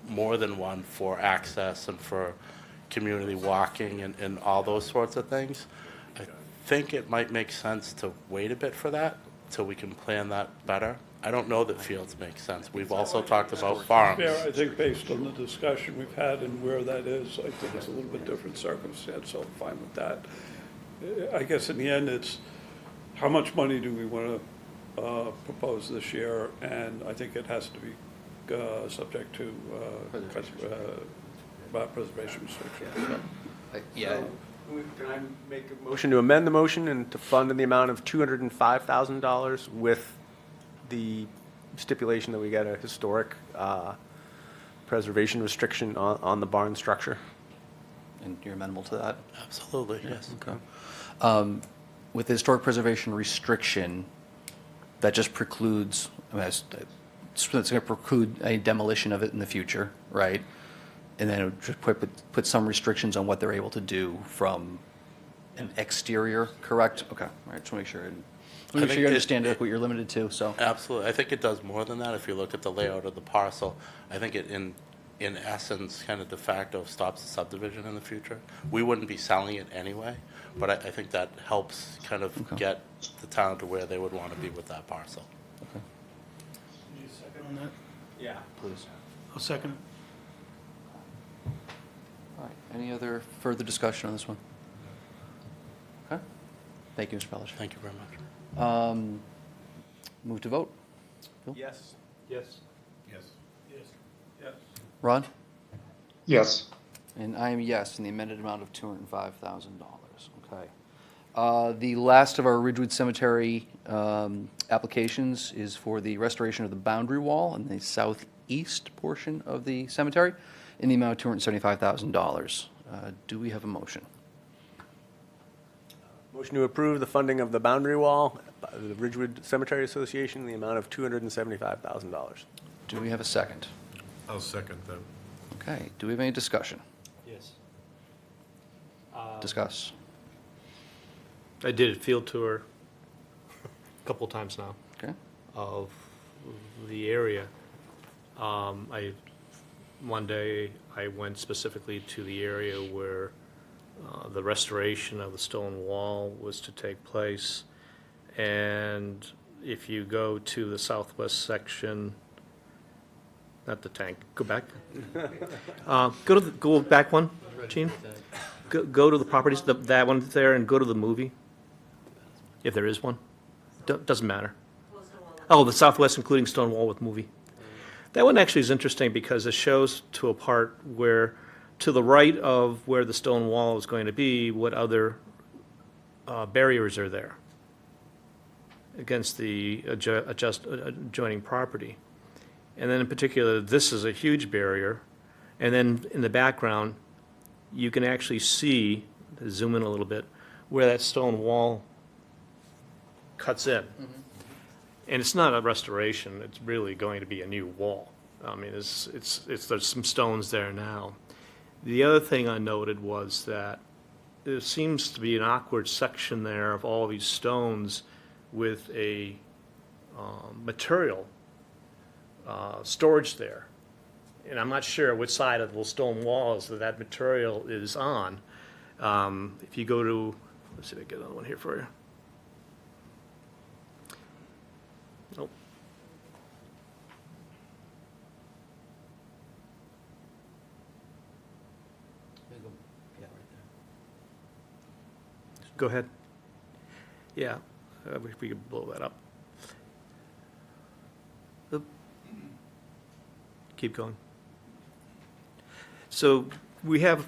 more than one, for access and for community walking and all those sorts of things. I think it might make sense to wait a bit for that till we can plan that better. I don't know that fields make sense. We've also talked about farms. Yeah, I think based on the discussion we've had and where that is, I think it's a little bit different circumstance, so I'm fine with that. I guess in the end, it's how much money do we want to propose this year? And I think it has to be subject to preservation restrictions. Yeah. Can I make a motion to amend the motion and to fund in the amount of $205,000 with the stipulation that we get a historic preservation restriction on the barn structure? And you're amenable to that? Absolutely, yes. Okay. With the historic preservation restriction, that just precludes, it's going to preclude a demolition of it in the future, right? And then it would just put some restrictions on what they're able to do from an exterior, correct? Okay, all right, just want to make sure. Make sure you understand what you're limited to, so. Absolutely. I think it does more than that. If you look at the layout of the parcel, I think it in essence kind of de facto stops the subdivision in the future. We wouldn't be selling it anyway, but I think that helps kind of get the town to where they would want to be with that parcel. Okay. Need a second on that? Yeah. Please. I'll second. All right, any other further discussion on this one? Okay, thank you, Mr. Pelish. Thank you very much. Move to vote. Bill? Yes. Yes. Yes. Yes. Yes. Ron? Yes. And I am yes, in the amended amount of $205,000. Okay. The last of our Ridgewood Cemetery applications is for the restoration of the boundary wall in the southeast portion of the cemetery in the amount of $275,000. Do we have a motion? Motion to approve the funding of the boundary wall by the Ridgewood Cemetery Association in the amount of $275,000. Do we have a second? I'll second that. Okay, do we have any discussion? Yes. Discuss. I did a field tour a couple of times now Okay. of the area. One day I went specifically to the area where the restoration of the stone wall was to take place. And if you go to the southwest section, not the tank, go back. Go back one, Gene. Go to the properties, that one there, and go to the movie, if there is one. Doesn't matter. Oh, the southwest, including stone wall with movie. That one actually is interesting because it shows to a part where, to the right of where the stone wall is going to be, what other barriers are there. against the adjoining property. And then in particular, this is a huge barrier. And then in the background, you can actually see, zoom in a little bit, where that stone wall cuts in. And it's not a restoration, it's really going to be a new wall. I mean, there's some stones there now. The other thing I noted was that there seems to be an awkward section there of all these stones with a material storage there. And I'm not sure which side of the stone walls that material is on. If you go to, let's see if I get another one here for you. Nope. Go ahead. Yeah, if we could blow that up. Oop. Keep going. So we have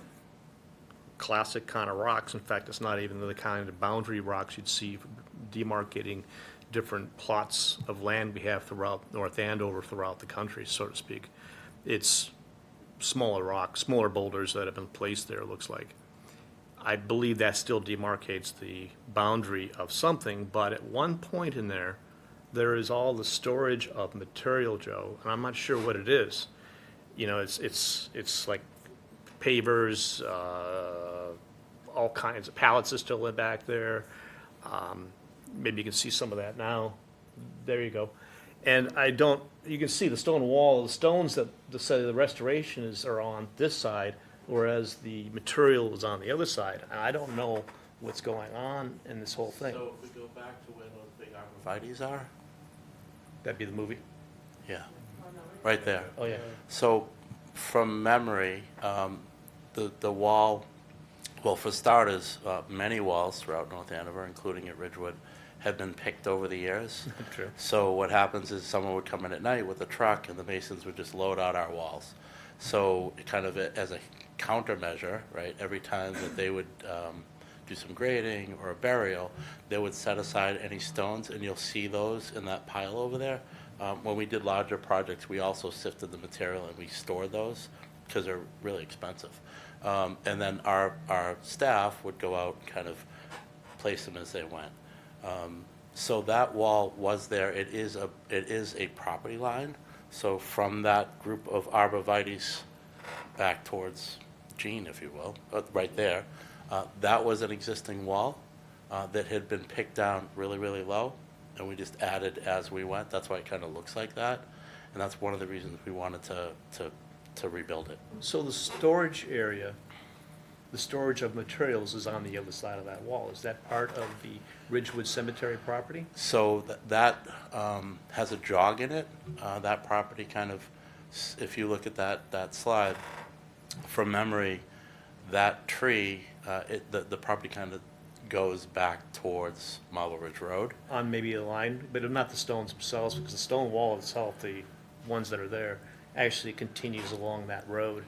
classic kind of rocks. In fact, it's not even the kind of boundary rocks you'd see demarcating different plots of land we have throughout North Andover, throughout the country, so to speak. It's smaller rocks, smaller boulders that have been placed there, it looks like. I believe that still demarcates the boundary of something, but at one point in there, there is all the storage of material, Joe, and I'm not sure what it is. You know, it's like pavers, all kinds of pallets are still in back there. Maybe you can see some of that now. There you go. And you can see the stone wall, the stones that the restoration are on this side, whereas the material is on the other side. And I don't know what's going on in this whole thing. So if we go back to where those big arborvitaes are, That'd be the movie. yeah, right there. Oh, yeah. So from memory, the wall, well, for starters, many walls throughout North Andover, including at Ridgewood, have been picked over the years. True. So what happens is someone would come in at night with a truck and the masons would just load out our walls. So kind of as a countermeasure, right, every time that they would do some grading or a burial, they would set aside any stones, and you'll see those in that pile over there. When we did larger projects, we also sifted the material and we stored those because they're really expensive. And then our staff would go out and kind of place them as they went. So that wall was there. It is a property line. So from that group of arborvitaes back towards Jean, if you will, right there, that was an existing wall that had been picked down really, really low, and we just added as we went. That's why it kind of looks like that, and that's one of the reasons we wanted to rebuild it. So the storage area, the storage of materials is on the other side of that wall. Is that part of the Ridgewood Cemetery property? So that has a jog in it. That property kind of, if you look at that slide, from memory, that tree, the property kind of goes back towards Marble Ridge Road. On maybe a line, but not the stones themselves, because the stone wall itself, the ones that are there, actually continues along that road.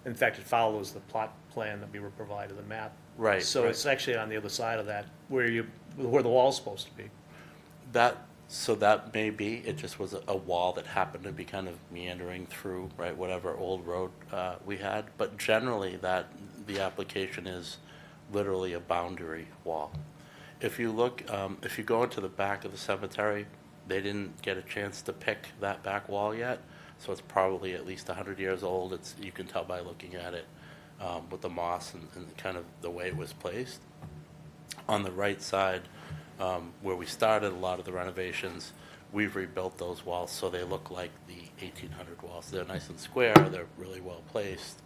In fact, it follows the plot plan that we were provided, the map. Right. So right. it's actually on the other side of that, where the wall's supposed to be. So that may be, it just was a wall that happened to be kind of meandering through, right, whatever old road we had. But generally, the application is literally a boundary wall. If you look, if you go into the back of the cemetery, they didn't get a chance to pick that back wall yet, so it's probably at least 100 years old. You can tell by looking at it with the moss and kind of the way it was placed. On the right side, where we started a lot of the renovations, we've rebuilt those walls so they look like the 1800 walls. They're nice and square, they're really well placed,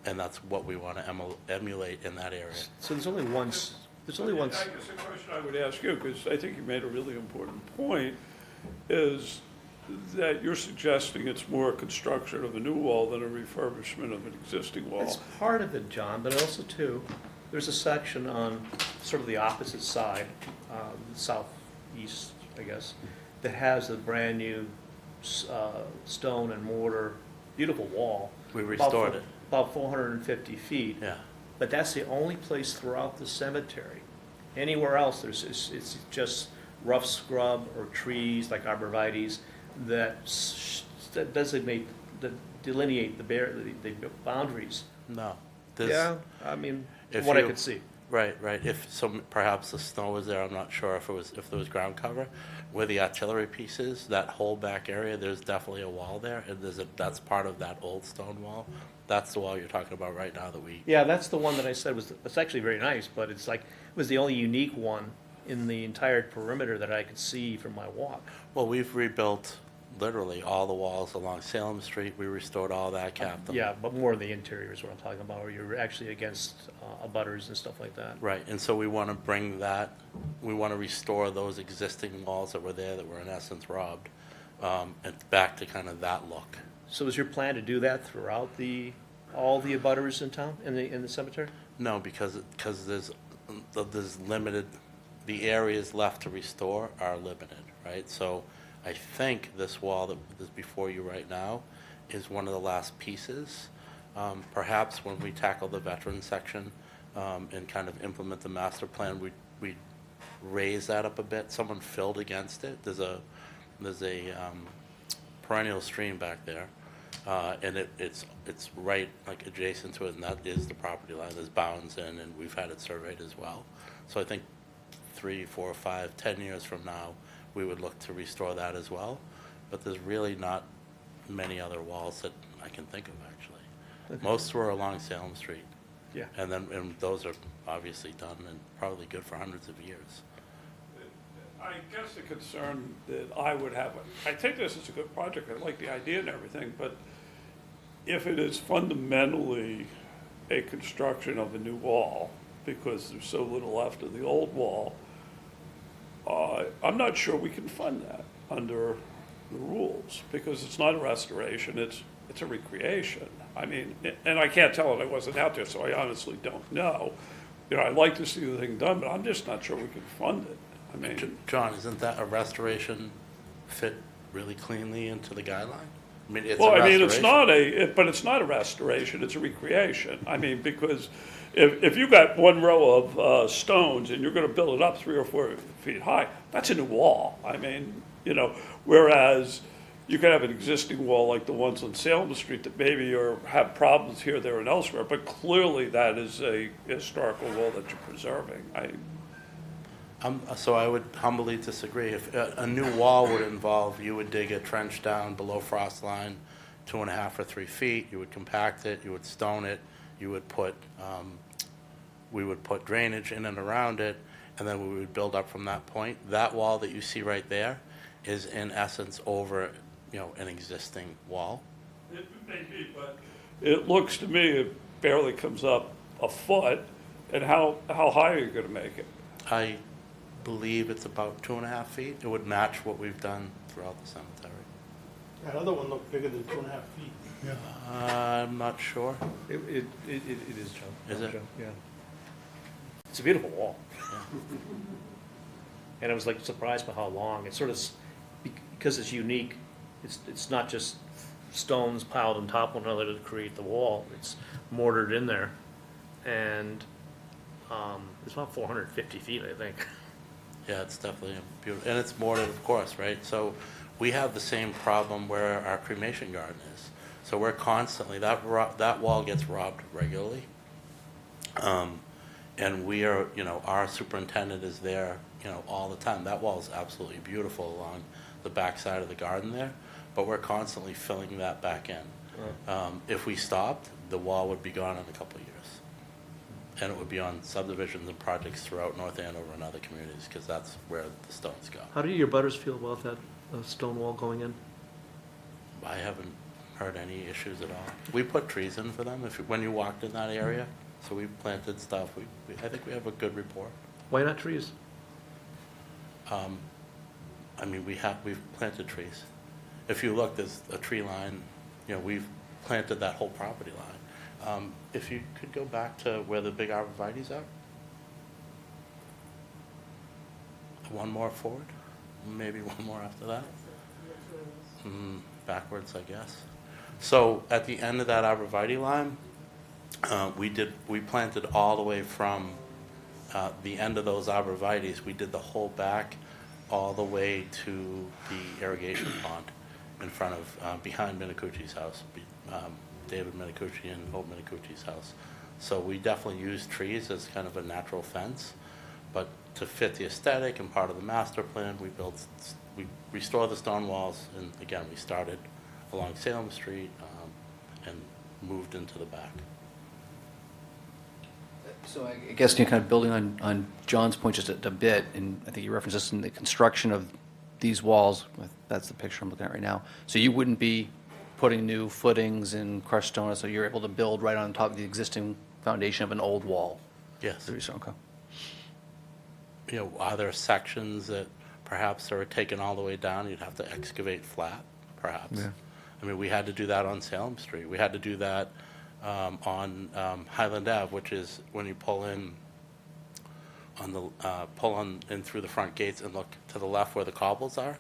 and that's what we want to emulate in that area. So there's only one. I guess the question I would ask you, because I think you made a really important point, is that you're suggesting it's more a construction of a new wall than a refurbishment of an existing wall. It's part of it, John, but also too, there's a section on sort of the opposite side, southeast, I guess, that has a brand new stone and mortar, beautiful wall. We restored it. About 450 feet. Yeah. But that's the only place throughout the cemetery. Anywhere else, it's just rough scrub or trees like arborvitaes that designate, that delineate the boundaries. No. There's- Yeah, I mean, If from what I you- could see. Right, right. If some, perhaps the snow was there, I'm not sure if there was ground cover. Where the artillery piece is, that whole back area, there's definitely a wall there, and that's part of that old stone wall. That's the wall you're talking about right now that we, Yeah, that's the one that I said it's actually very nice, but it's like, it was the only unique one in the entire perimeter that I could see from my walk. well, we've rebuilt literally all the walls along Salem Street. We restored all that, capped them. Yeah, but more of the interior is what I'm talking about, where you're actually against abutters and stuff like that. Right, and so we want to bring that, we want to restore those existing walls that were there that were in essence robbed, and back to kind of that look. So is your plan to do that throughout all the abutters in town, in the cemetery? No, because there's limited, the areas left to restore are limited, right? So I think this wall that is before you right now is one of the last pieces. Perhaps when we tackle the veteran section and kind of implement the master plan, we raise that up a bit. Someone filled against it. There's a perennial stream back there. And it's right like adjacent to it, and that is the property line. There's bounds in, and we've had it surveyed as well. So I think 3, 4, 5, 10 years from now, we would look to restore that as well. But there's really not many other walls that I can think of, actually. Okay. Most were along Salem Street. Yeah. And those are obviously done and probably good for hundreds of years. I guess the concern that I would have, I think this is a good project, I like the idea and everything, but if it is fundamentally a construction of a new wall, because there's so little left of the old wall, I'm not sure we can fund that under the rules, because it's not a restoration, it's a recreation. I mean, and I can't tell it, I wasn't out there, so I honestly don't know. You know, I'd like to see the thing done, but I'm just not sure we can fund it. I mean, John, isn't that a restoration fit really cleanly into the guideline? I mean, it's a well, I mean, restoration. but it's not a restoration, it's a recreation. I mean, because if you got one row of stones and you're gonna build it up 3 or 4 feet high, that's a new wall. I mean, you know, whereas you could have an existing wall like the ones on Salem Street that maybe have problems here, there, and elsewhere, but clearly that is a historical wall that you're preserving. So I would humbly disagree. If a new wall would involve, you would dig a trench down below frost line, 2.5 or 3 feet, you would compact it, you would stone it, you would put, we would put drainage in and around it, and then we would build up from that point. That wall that you see right there is in essence over, an existing wall. It may be, but it looks to me it barely comes up a foot, and how high are you gonna make it? I believe it's about 2.5 feet. It would match what we've done throughout the cemetery. That other one looked bigger than 2.5 feet. I'm not sure. It is, Joe. Is it? Joe, yeah. It's a beautiful wall. And I was like surprised by how long, it's sort of, because it's unique, it's not just stones piled on top of one another to create the wall, it's mortared in there. And it's about 450 feet, I think. Yeah, it's definitely beautiful, and it's mortared, of course, right? So we have the same problem where our cremation garden is. So we're constantly, that wall gets robbed regularly. And we are, our superintendent is there, all the time. That wall is absolutely beautiful along the back side of the garden there, but we're constantly filling that back in. If we stopped, the wall would be gone in a couple of years. And it would be on subdivisions and projects throughout North Andover and other communities, because that's where the stones go. How do your butters feel about that stone wall going in? I haven't heard any issues at all. We put trees in for them when you walked in that area, so we planted stuff. I think we have a good rapport. Why not trees? I mean, we've planted trees. If you look, there's a tree line, we've planted that whole property line. If you could go back to where the big arborvitaes are. One more forward, maybe one more after that. Backwards, I guess. So at the end of that arborvitae line, we planted all the way from the end of those arborvitaes. We did the whole back all the way to the irrigation pond in front of, behind Minicucci's house, David Minicucci and Hope Minicucci's house. So we definitely use trees as kind of a natural fence, but to fit the aesthetic and part of the master plan, we restore the stone walls, and again, we started along Salem Street and moved into the back. So I guess you're kind of building on John's point just a bit, and I think you referenced this in the construction of these walls. That's the picture I'm looking at right now. So you wouldn't be putting new footings and crushed stone, so you're able to build right on top of the existing foundation of an old wall? Yes. Okay. You know, are there sections that perhaps are taken all the way down, you'd have to excavate flat, perhaps? Yeah. I mean, we had to do that on Salem Street. We had to do that on Highland Ave, which is when you pull in on the in through the front gates and look to the left where the cobbles are.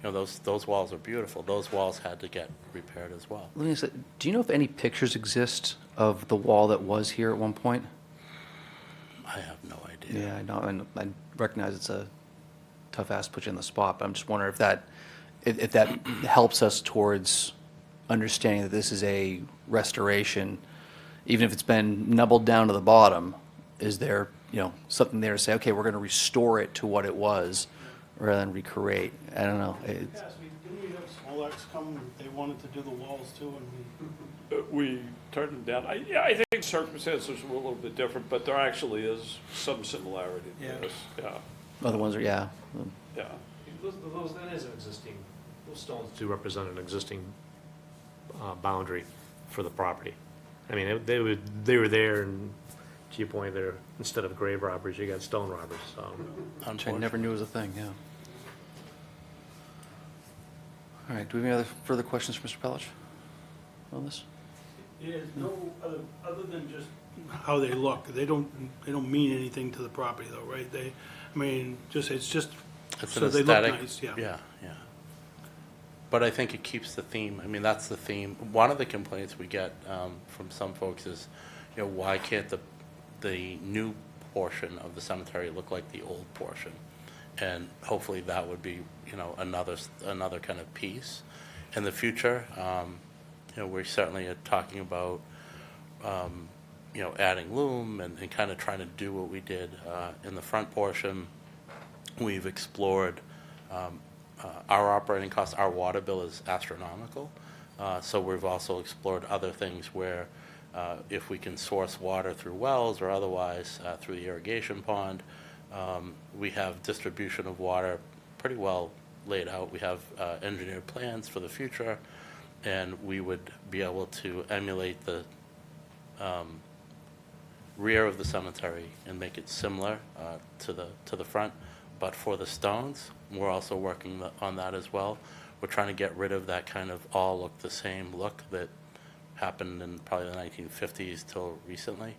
You know, those walls are beautiful. Those walls had to get repaired as well. Let me ask, do you know if any pictures exist of the wall that was here at one point? I have no idea. Yeah, I know, and I recognize it's a tough ask to put you on the spot, but I'm just wondering if that helps us towards understanding that this is a restoration, even if it's been nubbled down to the bottom. Is there, something there to say, okay, we're going to restore it to what it was, rather than recreate? I don't know. Didn't we have Small X come, they wanted to do the walls too, and We turned them down. I think circumstances were a little bit different, but there actually is some similarity to Yeah. this. Yeah, Other ones are, yeah. yeah. That is an existing, those stones do represent an existing boundary for the property. I mean, they were there, and to your point there, instead of grave robbers, you got stone robbers, so. Which I never knew was a thing, yeah. All right, do we have any other further questions for Mr. Pelich on this? yeah, no, other than just how they look, they don't mean anything to the property though, right? It's just, It's so an they look aesthetic. nice, yeah. Yeah, yeah. But I think it keeps the theme. I mean, that's the theme. One of the complaints we get from some folks is, why can't the new portion of the cemetery look like the old portion? And hopefully that would be, another kind of piece. In the future, we certainly are talking about, adding loom and kind of trying to do what we did in the front portion. We've explored our operating costs. Our water bill is astronomical. So we've also explored other things where if we can source water through wells or otherwise through the irrigation pond, we have distribution of water pretty well laid out. We have engineered plans for the future, and we would be able to emulate the rear of the cemetery and make it similar to the front. But for the stones, we're also working on that as well. We're trying to get rid of that kind of all look the same look that happened in probably the 1950s till recently,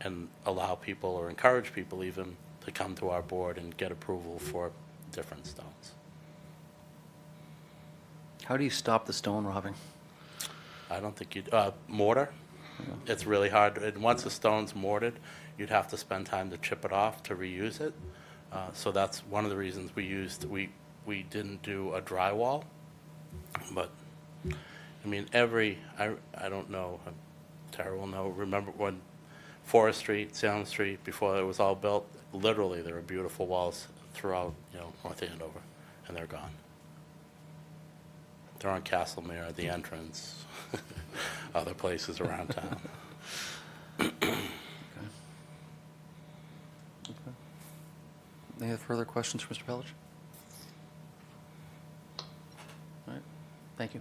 and allow people or encourage people even to come to our board and get approval for different stones. How do you stop the stone robbing? I don't think you'd, mortar, it's really hard. And once the stone's mortared, you'd have to spend time to chip it off to reuse it. So that's one of the reasons we didn't do a drywall. But, I mean, I don't know, Tara will know, remember when Forest Street, Salem Street, before it was all built, literally there were beautiful walls throughout, North Andover, and they're gone. They're on Castlemere at the entrance, other places around town. Any further questions for Mr. Pelich? All right, thank you.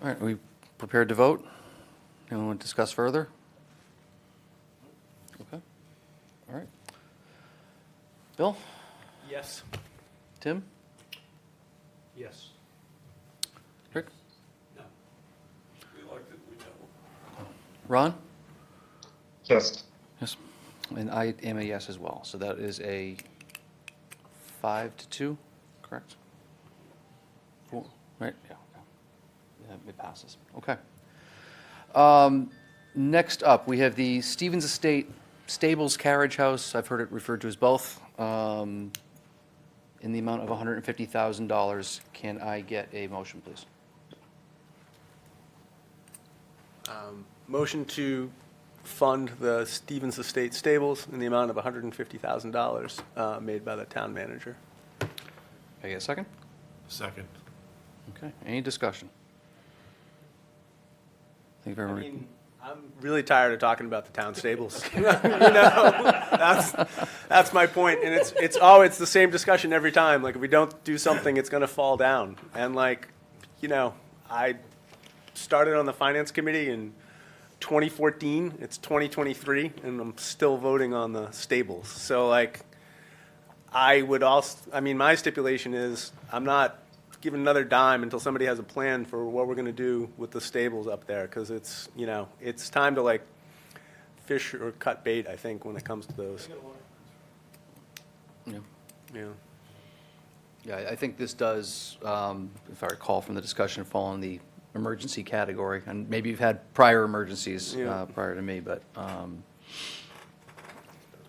All right, are we prepared to vote? Anyone want to discuss further? Okay, all right. Bill? Yes. Tim? Yes. Rick? No. We liked it, we don't. Ron? Yes. Yes. And I am a yes as well. So that is a 5-2, correct? 4, right? Yeah. Okay. Yeah, it passes. Okay. Next up, we have the Stevens Estate Stables Carriage House. I've heard it referred to as both. in the amount of $150,000. Can I get a motion, please? Motion to fund the Stevens Estate Stables in the amount of $150,000 made by the town manager. Can I get a second? Second. Okay, any discussion? Thank you very much. I'm really tired of talking about the town stables. That's my point, and it's the same discussion every time. Like, if we don't do something, it's going to fall down. And I started on the finance committee in 2014. It's 2023, and I'm still voting on the stables. So my stipulation is I'm not giving another dime until somebody has a plan for what we're going to do with the stables up there, because it's time to fish or cut bait, I think, when it comes to those. Yeah. Yeah. Yeah, I think this does, if I recall from the discussion, fall in the emergency category, and maybe you've had prior emergencies Yeah. prior to me, but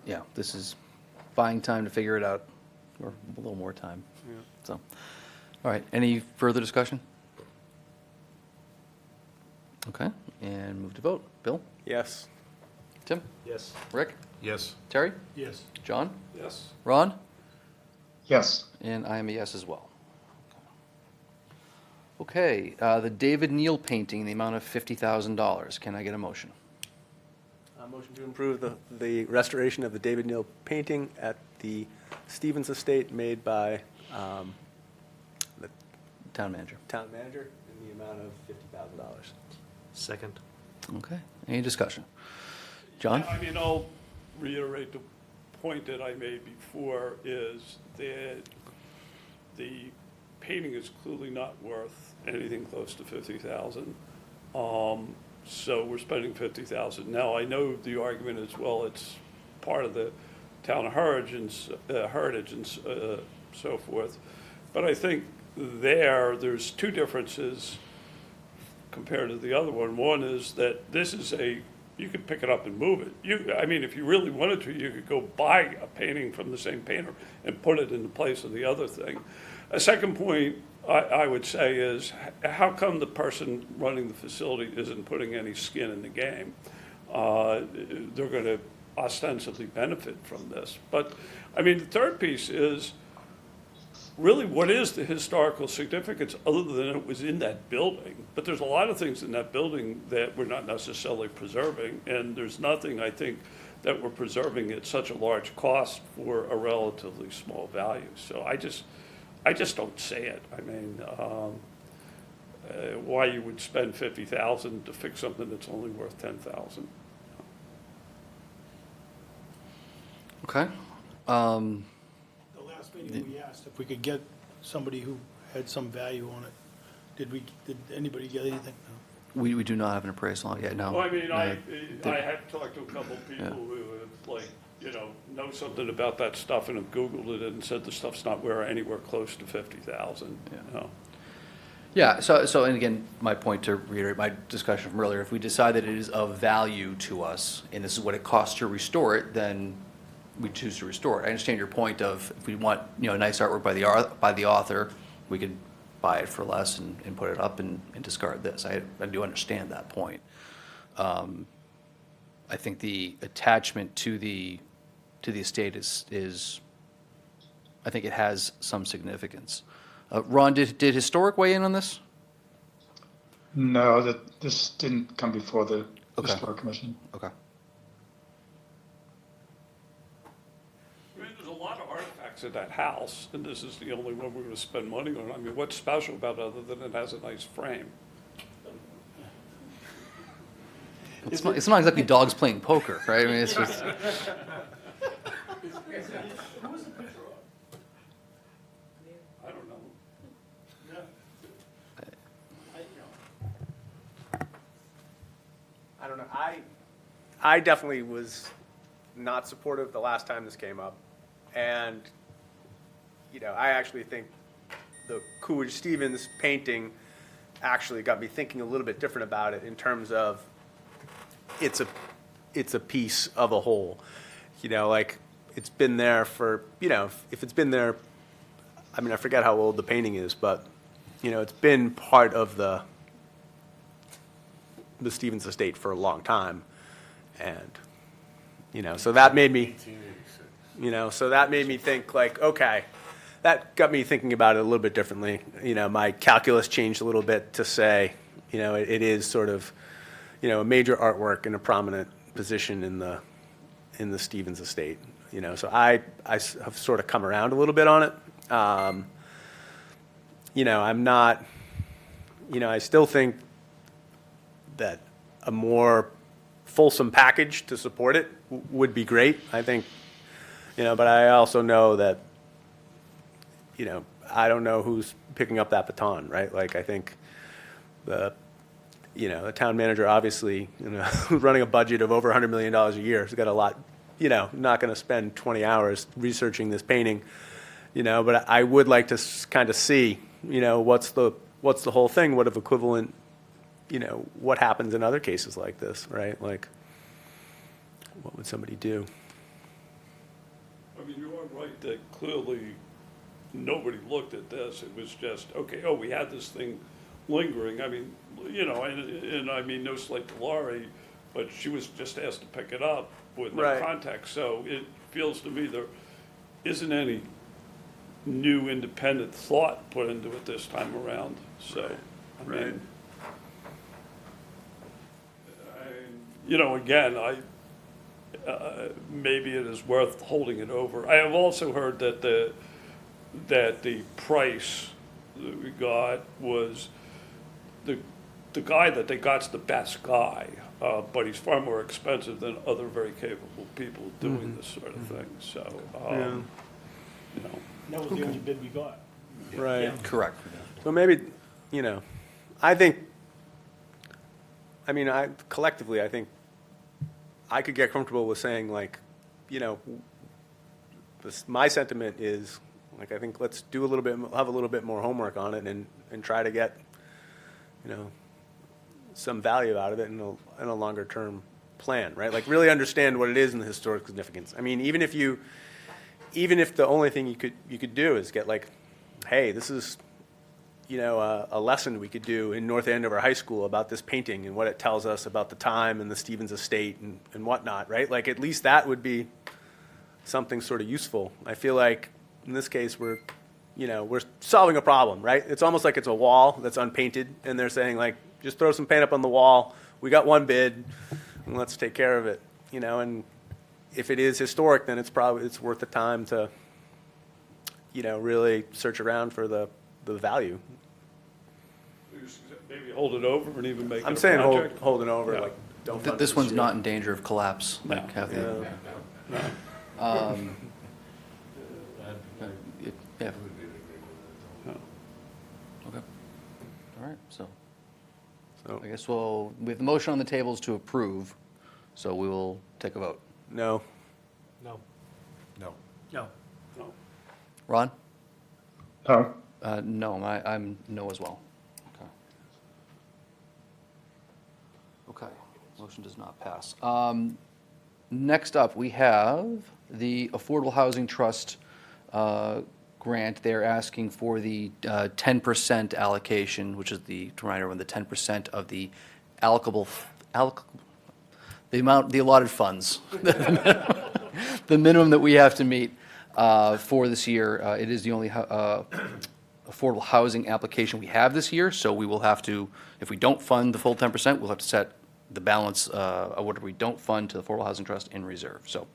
yeah, this is buying time to figure it out, or a little more time. Yeah. So, all right, any further discussion? Okay, and move to vote. Bill? Yes. Tim? Yes. Rick? Yes. Terry? Yes. John? Yes. Ron? Yes. And I am a yes as well. Okay, the David Neal painting in the amount of $50,000. Can I get a motion? Motion to improve the restoration of the David Neal painting at the Stevens Estate made by the Town manager. town manager in the amount of $50,000. Second. Okay, any discussion? John? I mean, I'll reiterate the point that I made before, is that the painting is clearly not worth anything close to 50,000. So we're spending 50,000. Now, I know the argument is, well, it's part of the town heritage and so forth. But I think there's two differences compared to the other one. One is that this is you could pick it up and move it. If you really wanted to, you could go buy a painting from the same painter and put it in the place of the other thing. A second point I would say is, how come the person running the facility isn't putting any skin in the game? They're going to ostensibly benefit from this. But, the third piece is, really, what is the historical significance other than it was in that building? But there's a lot of things in that building that we're not necessarily preserving, and there's nothing, I think, that we're preserving at such a large cost for a relatively small value. So I just don't see it. Why you would spend 50,000 to fix something that's only worth 10,000? Okay. The last meeting, we asked if we could get somebody who had some value on it. Did anybody get anything? No. We do not have an appraisal yet, no. Well, Uh, I have talked to a couple of people who have, know something about that stuff and have Googled it and said the stuff's not anywhere close to 50,000. Yeah. Yeah, so, and again, my point, to reiterate my discussion from earlier, if we decide that it is of value to us, and this is what it costs to restore it, then we choose to restore it. I understand your point of, if we want, nice artwork by the author, we could buy it for less and put it up and discard this. I do understand that point. I think the attachment to the estate is, I think it has some significance. Ron, did Historic weigh in on this? No, this didn't come before the Okay. Historic Commission. Okay. There's a lot of artifacts in that house, and this is the only one we're going to spend money on. What's special about it other than it has a nice frame? It's not exactly dogs playing poker, right? It's just. I don't know. I don't know. I definitely was not supportive the last time this came up. And, I actually think the Coolidge Stevens painting actually got me thinking a little bit different about it in terms of it's a piece of a whole. It's been there for, if it's been there I mean, I forget how old the painting is, but, it's been part of the Stevens estate for a long time. And, so that made me, 1886. so that made me think like, okay, that got me thinking about it a little bit differently. My calculus changed a little bit to say, it is sort of, a major artwork in a prominent position in the Stevens estate. So I have sort of come around a little bit on it. I'm not, I still think that a more fulsome package to support it would be great. I think, but I also know that, I don't know who's picking up that baton, right? Like, I think the town manager, obviously, running a budget of over $100 million a year, has got a lot, not going to spend 20 hours researching this painting, but I would like to kind of see, what's the whole thing, what of equivalent, what happens in other cases like this, right? Like, what would somebody do? I mean, you are right that clearly nobody looked at this. It was just, okay, we had this thing lingering. I mean, and I mean, no slight to Laurie, but she was just asked to pick it up with no Right. context. So it feels to me there isn't any new independent thought put into it this time around. So, I mean, again, maybe it is worth holding it over. I have also heard that the price that we got was the guy that they got's the best guy, but he's far more expensive than other very capable people doing this sort of thing. So, That was the only bid we got. Right. Correct. So maybe, I think, collectively, I think I could get comfortable with saying, like, my sentiment is, like, I think let's do have a little bit more homework on it and try to get, some value out of it in a longer term plan, right? Like, really understand what it is and the historic significance. I mean, even if the only thing you could do is get, like, hey, this is, a lesson we could do in North Andover High School about this painting and what it tells us about the time and the Stevens estate and whatnot, right? Like, at least that would be something sort of useful. I feel like in this case we're solving a problem, right? It's almost like it's a wall that's unpainted, and they're saying, like, just throw some paint up on the wall. We got one bid, and let's take care of it, and if it is historic, then it's worth the time to, really search around for the value. maybe hold it over and even make it a I'm saying project. holding over, Yeah. like, don't fund it This one's year. not in danger of collapse, No. like Kathy. Yeah. Yeah. Okay. All right, so I guess we have the motion on the tables to approve, so we will take a vote. No. No. No. No. No. Ron? No. No, I'm no as well. Okay. Okay, motion does not pass. Next up, we have the Affordable Housing Trust grant. They're asking for the 10% allocation, which is to remind everyone, the 10% of the the allotted funds, the minimum that we have to meet for this year. It is the only affordable housing application we have this year, so we will have to, if we don't fund the full 10%, we'll have to set the balance of whatever we don't fund to the Affordable Housing Trust in reserve. So,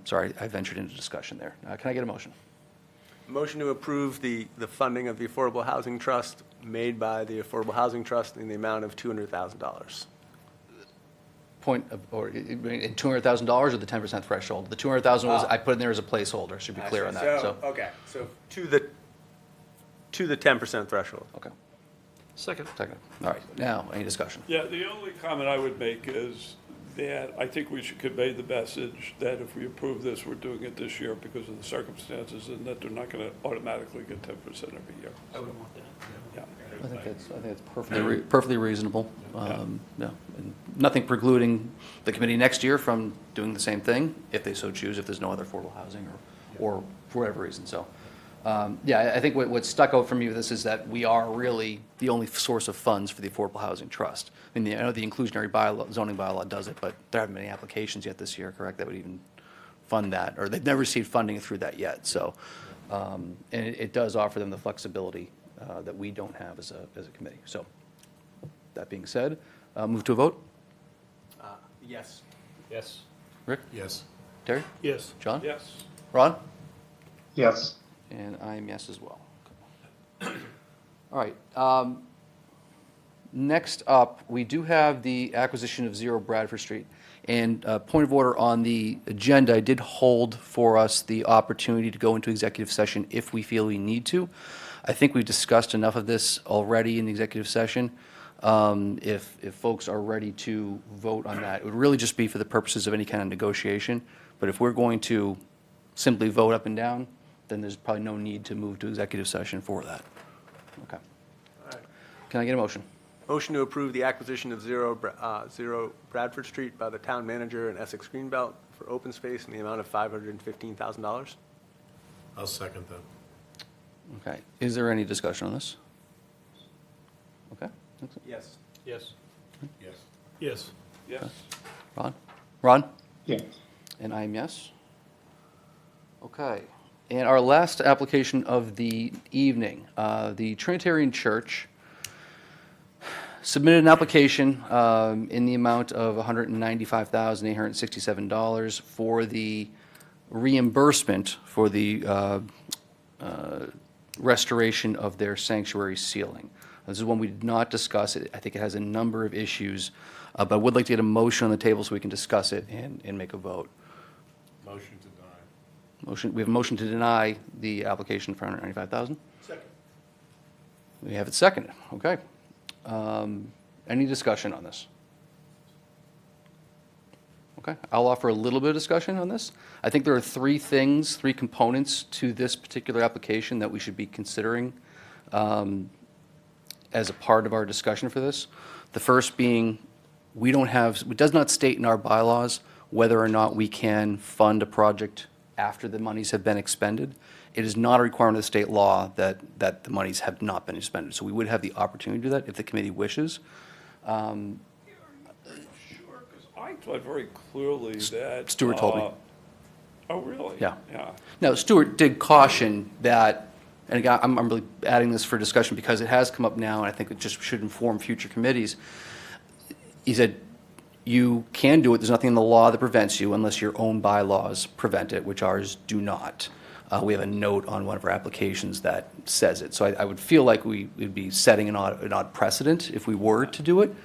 sorry, I ventured into discussion there. Can I get a motion? Motion to approve the funding of the Affordable Housing Trust made by the Affordable Housing Trust in the amount of $200,000. Or in $200,000 or the 10% threshold? The 200,000 was, I put in there as a placeholder, should be clear on that, so. Okay, so to the 10% threshold. Okay, Second. second. All right, now, any discussion? Yeah, the only comment I would make is that I think we should convey the message that if we approve this, we're doing it this year because of the circumstances, and that they're not going to automatically get 10% every year. I wouldn't want that. Yeah. I think it's perfectly reasonable. Yeah, and nothing precluding the committee next year from doing the same thing, if they so choose, if there's no other affordable housing or for whatever reason, so. Yeah, I think what stuck out for me with this is that we are really the only source of funds for the Affordable Housing Trust. I mean, I know the inclusionary zoning bylaw does it, but there haven't been any applications yet this year, correct, that would even fund that, or they've never received funding through that yet, so. And it does offer them the flexibility that we don't have as a committee. So, that being said, move to a vote. Yes. Yes. Rick? Yes. Terry? Yes. John? Yes. Ron? Yes. And I'm yes as well. All right. Next up, we do have the acquisition of 0 Bradford Street. And point of order on the agenda, I did hold for us the opportunity to go into executive session if we feel we need to. I think we've discussed enough of this already in the executive session. If folks are ready to vote on that, it would really just be for the purposes of any kind of negotiation. But if we're going to simply vote up and down, then there's probably no need to move to executive session for that. Okay. Can I get a motion? Motion to approve the acquisition of 0 Bradford Street by the town manager and Essex Greenbelt for open space in the amount of $515,000. I'll second that. Okay. Is there any discussion on this? Okay. Yes. Yes. Yes. Yes. Yes. Ron? Ron? Yes. And I'm yes. Okay. And our last application of the evening, the Trinitarian Church submitted an application in the amount of $195,867 for the reimbursement for the restoration of their sanctuary ceiling. This is one we did not discuss. I think it has a number of issues, but I would like to get a motion on the table so we can discuss it and make a vote. Motion to deny. We have a motion to deny the application for $195,000. Second. We have it seconded, okay. Any discussion on this? Okay, I'll offer a little bit of discussion on this. I think there are three components to this particular application that we should be considering as a part of our discussion for this. The first being, it does not state in our bylaws whether or not we can fund a project after the monies have been expended. It is not a requirement of the state law that the monies have not been expended. So we would have the opportunity to do that if the committee wishes. Sure, because I thought very clearly that. Stuart told me. Oh, really? Yeah. Yeah. Now, Stuart did caution that, and again, I'm really adding this for discussion because it has come up now, and I think it just should inform future committees. He said, you can do it, there's nothing in the law that prevents you unless your own bylaws prevent it, which ours do not. We have a note on one of our applications that says it. So I would feel like we'd be setting an odd precedent if we were to do it.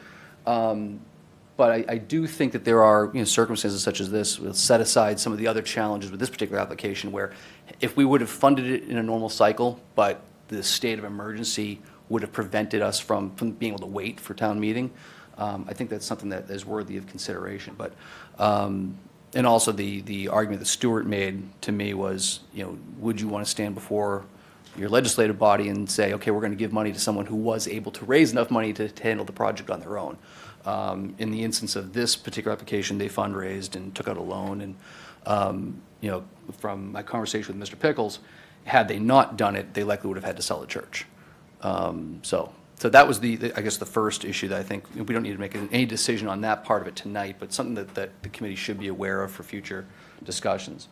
But I do think that there are circumstances such as this. We'll set aside some of the other challenges with this particular application where if we would have funded it in a normal cycle, but the state of emergency would have prevented us from being able to wait for town meeting, I think that's something that is worthy of consideration. But and also the argument that Stuart made to me was, would you want to stand before your legislative body and say, okay, we're going to give money to someone who was able to raise enough money to handle the project on their own? In the instance of this particular application, they fundraised and took out a loan. And from my conversation with Mr. Pickles, had they not done it, they likely would have had to sell the church. So that was I guess the first issue that I think we don't need to make any decision on that part of it tonight, but something that the committee should be aware of for future discussions.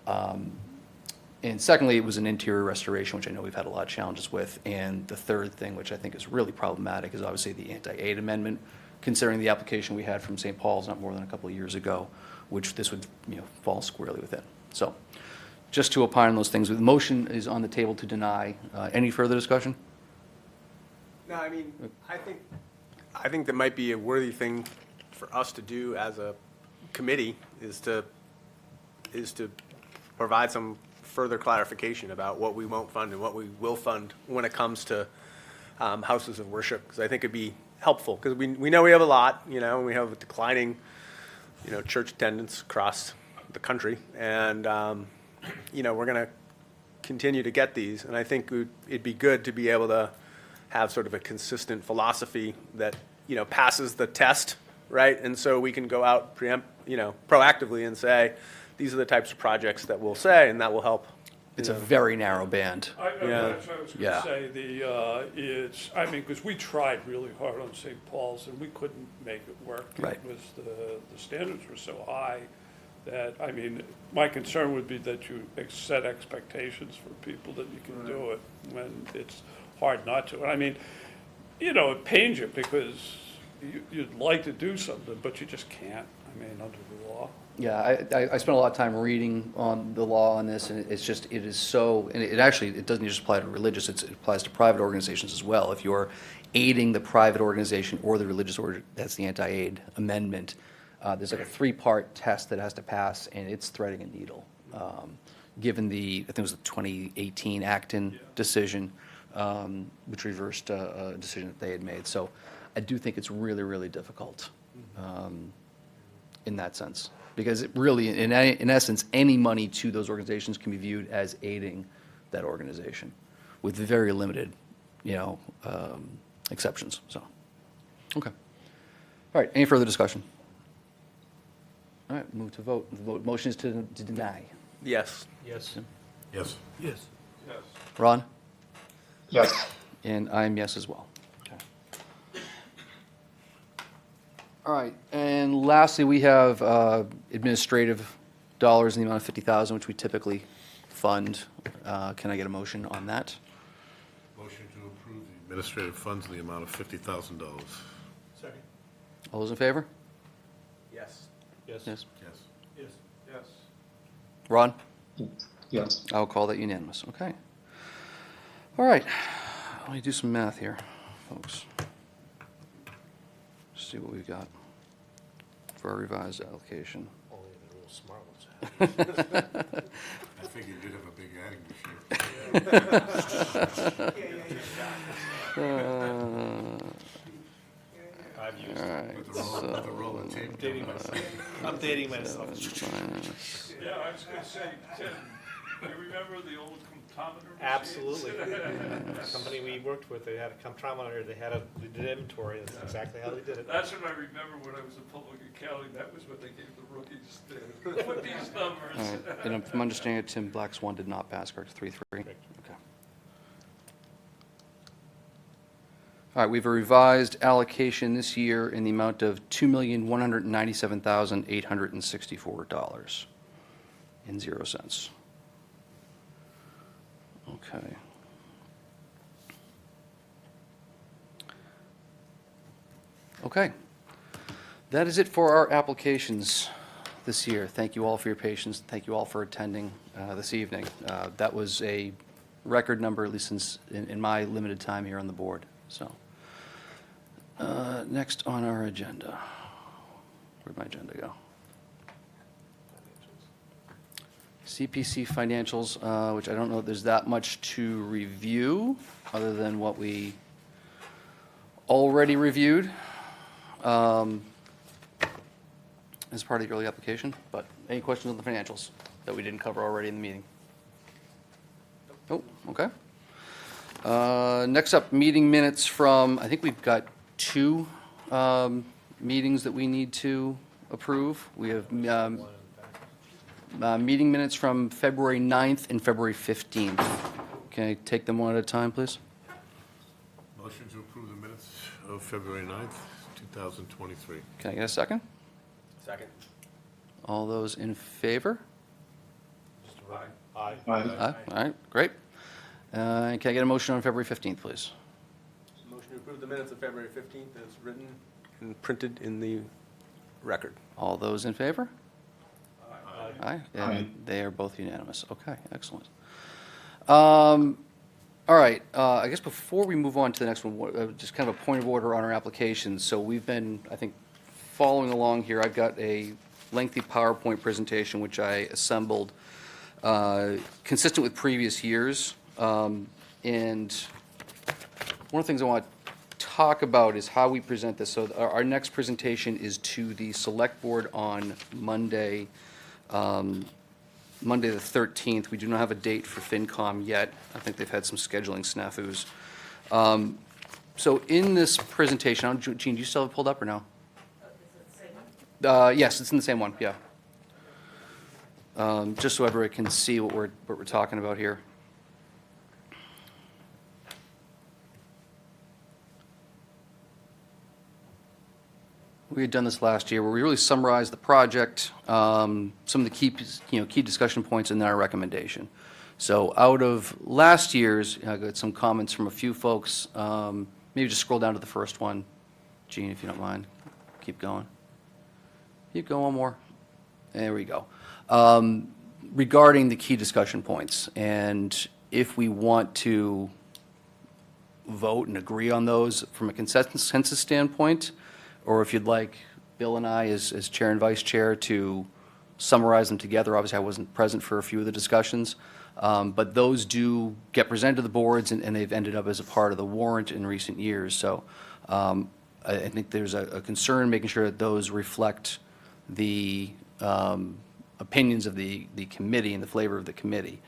And secondly, it was an interior restoration, which I know we've had a lot of challenges with. And the third thing, which I think is really problematic, is obviously the anti-aid amendment, considering the application we had from St. Paul's not more than a couple of years ago, which this would fall squarely within. So just to opine on those things, the motion is on the table to deny. Any further discussion? No, I mean, I think that might be a worthy thing for us to do as a committee is to provide some further clarification about what we won't fund and what we will fund when it comes to houses of worship, because I think it'd be helpful, because we know we have a lot, and we have a declining, church attendance across the country, and we're going to continue to get these, and I think it'd be good to be able to have sort of a consistent philosophy that, passes the test, right? And so we can go out proactively and say, these are the types of projects that we'll say, and that will help, It's a very narrow band. That's what I was going Yeah. to say, it's, I mean, because we tried really hard on St. Paul's and we couldn't make it work. Right. It was, the standards were so high that, I mean, my concern would be that you set expectations for people that you can do it when it's hard not to. And I mean, you know, it pains you because you'd like to do something, but you just can't, I mean, under the law. Yeah, I spent a lot of time reading on the law on this, and it's just, it is so, and it actually, it doesn't just apply to religious, it applies to private organizations as well. If you're aiding the private organization or the religious order, that's the anti-aid amendment. There's like a three-part test that has to pass, and it's threading a needle. Given the, I think it was the 2018 Acton decision, which reversed a decision that they had made. So I do think it's really, really difficult in that sense. Because it really, in essence, any money to those organizations can be viewed as aiding that organization with very limited, exceptions, so. Okay. All right, any further discussion? All right, move to vote. The motion is to deny. Yes. Yes. Yes. Yes. Ron? Yes. And I'm yes as well. Okay. All right, and lastly, we have administrative dollars in the amount of $50,000, which we typically fund. Can I get a motion on that? Motion to approve the administrative funds in the amount of $50,000. Second. All those in favor? Yes. Yes. Yes. Yes. Yes. Yes. Ron? Yes. I'll call that unanimous, okay. All right, let me do some math here, folks. See what we've got for our revised allocation. Only the real smart ones have. I figured you'd have a big adding machine. I've used All it. right, With the roll of tape. Dating myself. I'm dating myself. minus, Yeah, I was going to say, Tim, you remember the old comptometer machines? Absolutely. The company we worked with, they had a comptrometer, they did inventory, that's exactly how they did it. That's what I remember when I was in public accounting, that was what they gave the rookies to put these numbers. all right, and from understanding it, Tim Black's one did not pass, correct, 3-3? Okay. All right, we have a revised allocation this year in the amount of $2,197,864.00. Okay. Okay. That is it for our applications this year. Thank you all for your patience. Thank you all for attending this evening. That was a record number, at least in my limited time here on the board. So, next on our agenda. Where'd my agenda go? CPC financials, which I don't know if there's that much to review, other than what we already reviewed as part of the early application. But any questions on the financials that we didn't cover already in the meeting? Oh, okay. Next up, meeting minutes from, I think we've got two meetings that we need to approve. We have meeting minutes from February 9th and February 15th. Can I take them one at a time, please? Motion to approve the minutes of February 9th, 2023. Can I get a second? Second. All those in favor? Aye. Aye. Aye. All right, great. Can I get a motion on February 15th, please? Motion to approve the minutes of February 15th as written and printed in the record. All those in favor? Aye. Aye. And they are both unanimous. Okay, excellent. All right, I guess before we move on to the next one, just kind of a point of order on our applications. So we've been, I think, following along here. I've got a lengthy PowerPoint presentation which I assembled consistent with previous years. And one of the things I want to talk about is how we present this. So our next presentation is to the Select Board on Monday, Monday the 13th. We do not have a date for FinCom yet. I think they've had some scheduling snafus. So in this presentation, Gene, do you still have it pulled up or no? Yes, it's in the same one, yeah. just so everyone can see what we're talking about here. We had done this last year, where we really summarized the project, some of the key discussion points, and then our recommendation. So out of last year's, I got some comments from a few folks. Maybe just scroll down to the first one, Gene, if you don't mind. Keep going. Keep going more. There we go. Regarding the key discussion points, and if we want to vote and agree on those from a consensus standpoint, or if you'd like Bill and I, as chair and vice chair, to summarize them together. Obviously, I wasn't present for a few of the discussions, but those do get presented to the boards, and they've ended up as a part of the warrant in recent years. So I think there's a concern making sure that those reflect the opinions of the committee and the flavor of the committee.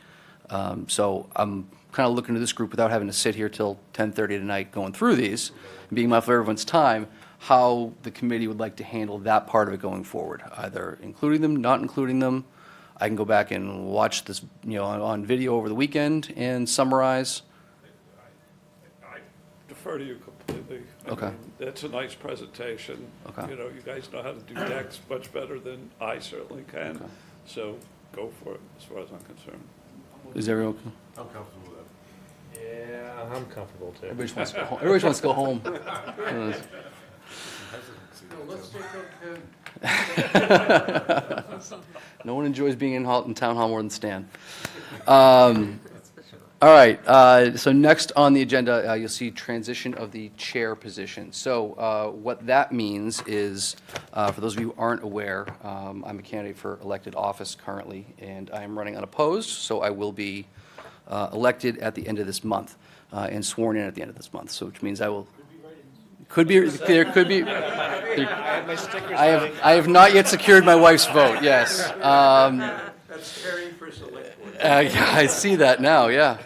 So I'm kind of looking to this group, without having to sit here till 10:30 tonight going through these, being mindful of everyone's time, how the committee would like to handle that part of it going forward, either including them, not including them. I can go back and watch this, on video over the weekend and summarize. I defer to you completely. Okay. It's a nice presentation. Okay. You guys know how to do decks much better than I certainly can. So go for it, as far as I'm concerned. Is everyone? I'm comfortable with that. Yeah, I'm comfortable too. Everybody just wants to go home. Everybody just wants to go home. No one enjoys being in town hall more than Stan. All right, so next on the agenda, you'll see transition of the chair position. So what that means is, for those of you who aren't aware, I'm a candidate for elected office currently, and I am running unopposed, so I will be elected at the end of this month and sworn in at the end of this month, so which means I will. There could be. I have not yet secured my wife's vote. Yes. That's caring for select board. Yeah, I see that now. Yeah,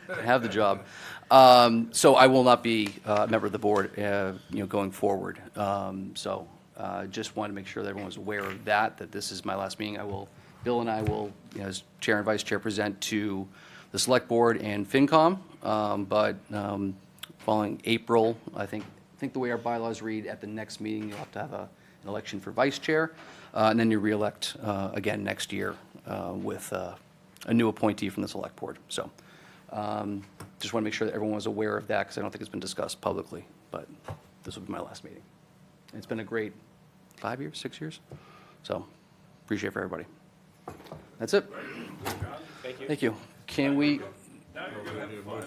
I have the job. So I will not be a member of the board, going forward. So just wanted to make sure that everyone was aware of that this is my last meeting. Bill and I will, as chair and vice chair, present to the select board and FinCom. But following April, I think the way our bylaws read, at the next meeting, you'll have to have an election for vice chair, and then you re-elect again next year with a new appointee from the select board. So just want to make sure that everyone was aware of that, because I don't think it's been discussed publicly, but this will be my last meeting. And it's been a great 5 years, 6 years, so appreciate it for everybody. That's it. Thank you. Thank you. Can we?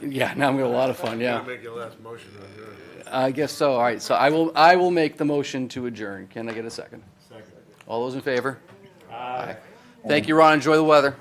Yeah, now I'm going to have a lot of fun, yeah. Make your last motion on your. I guess so. All right, so I will make the motion to adjourn. Can I get a second? Second. All those in favor? Aye. Thank you, Ron. Enjoy the weather.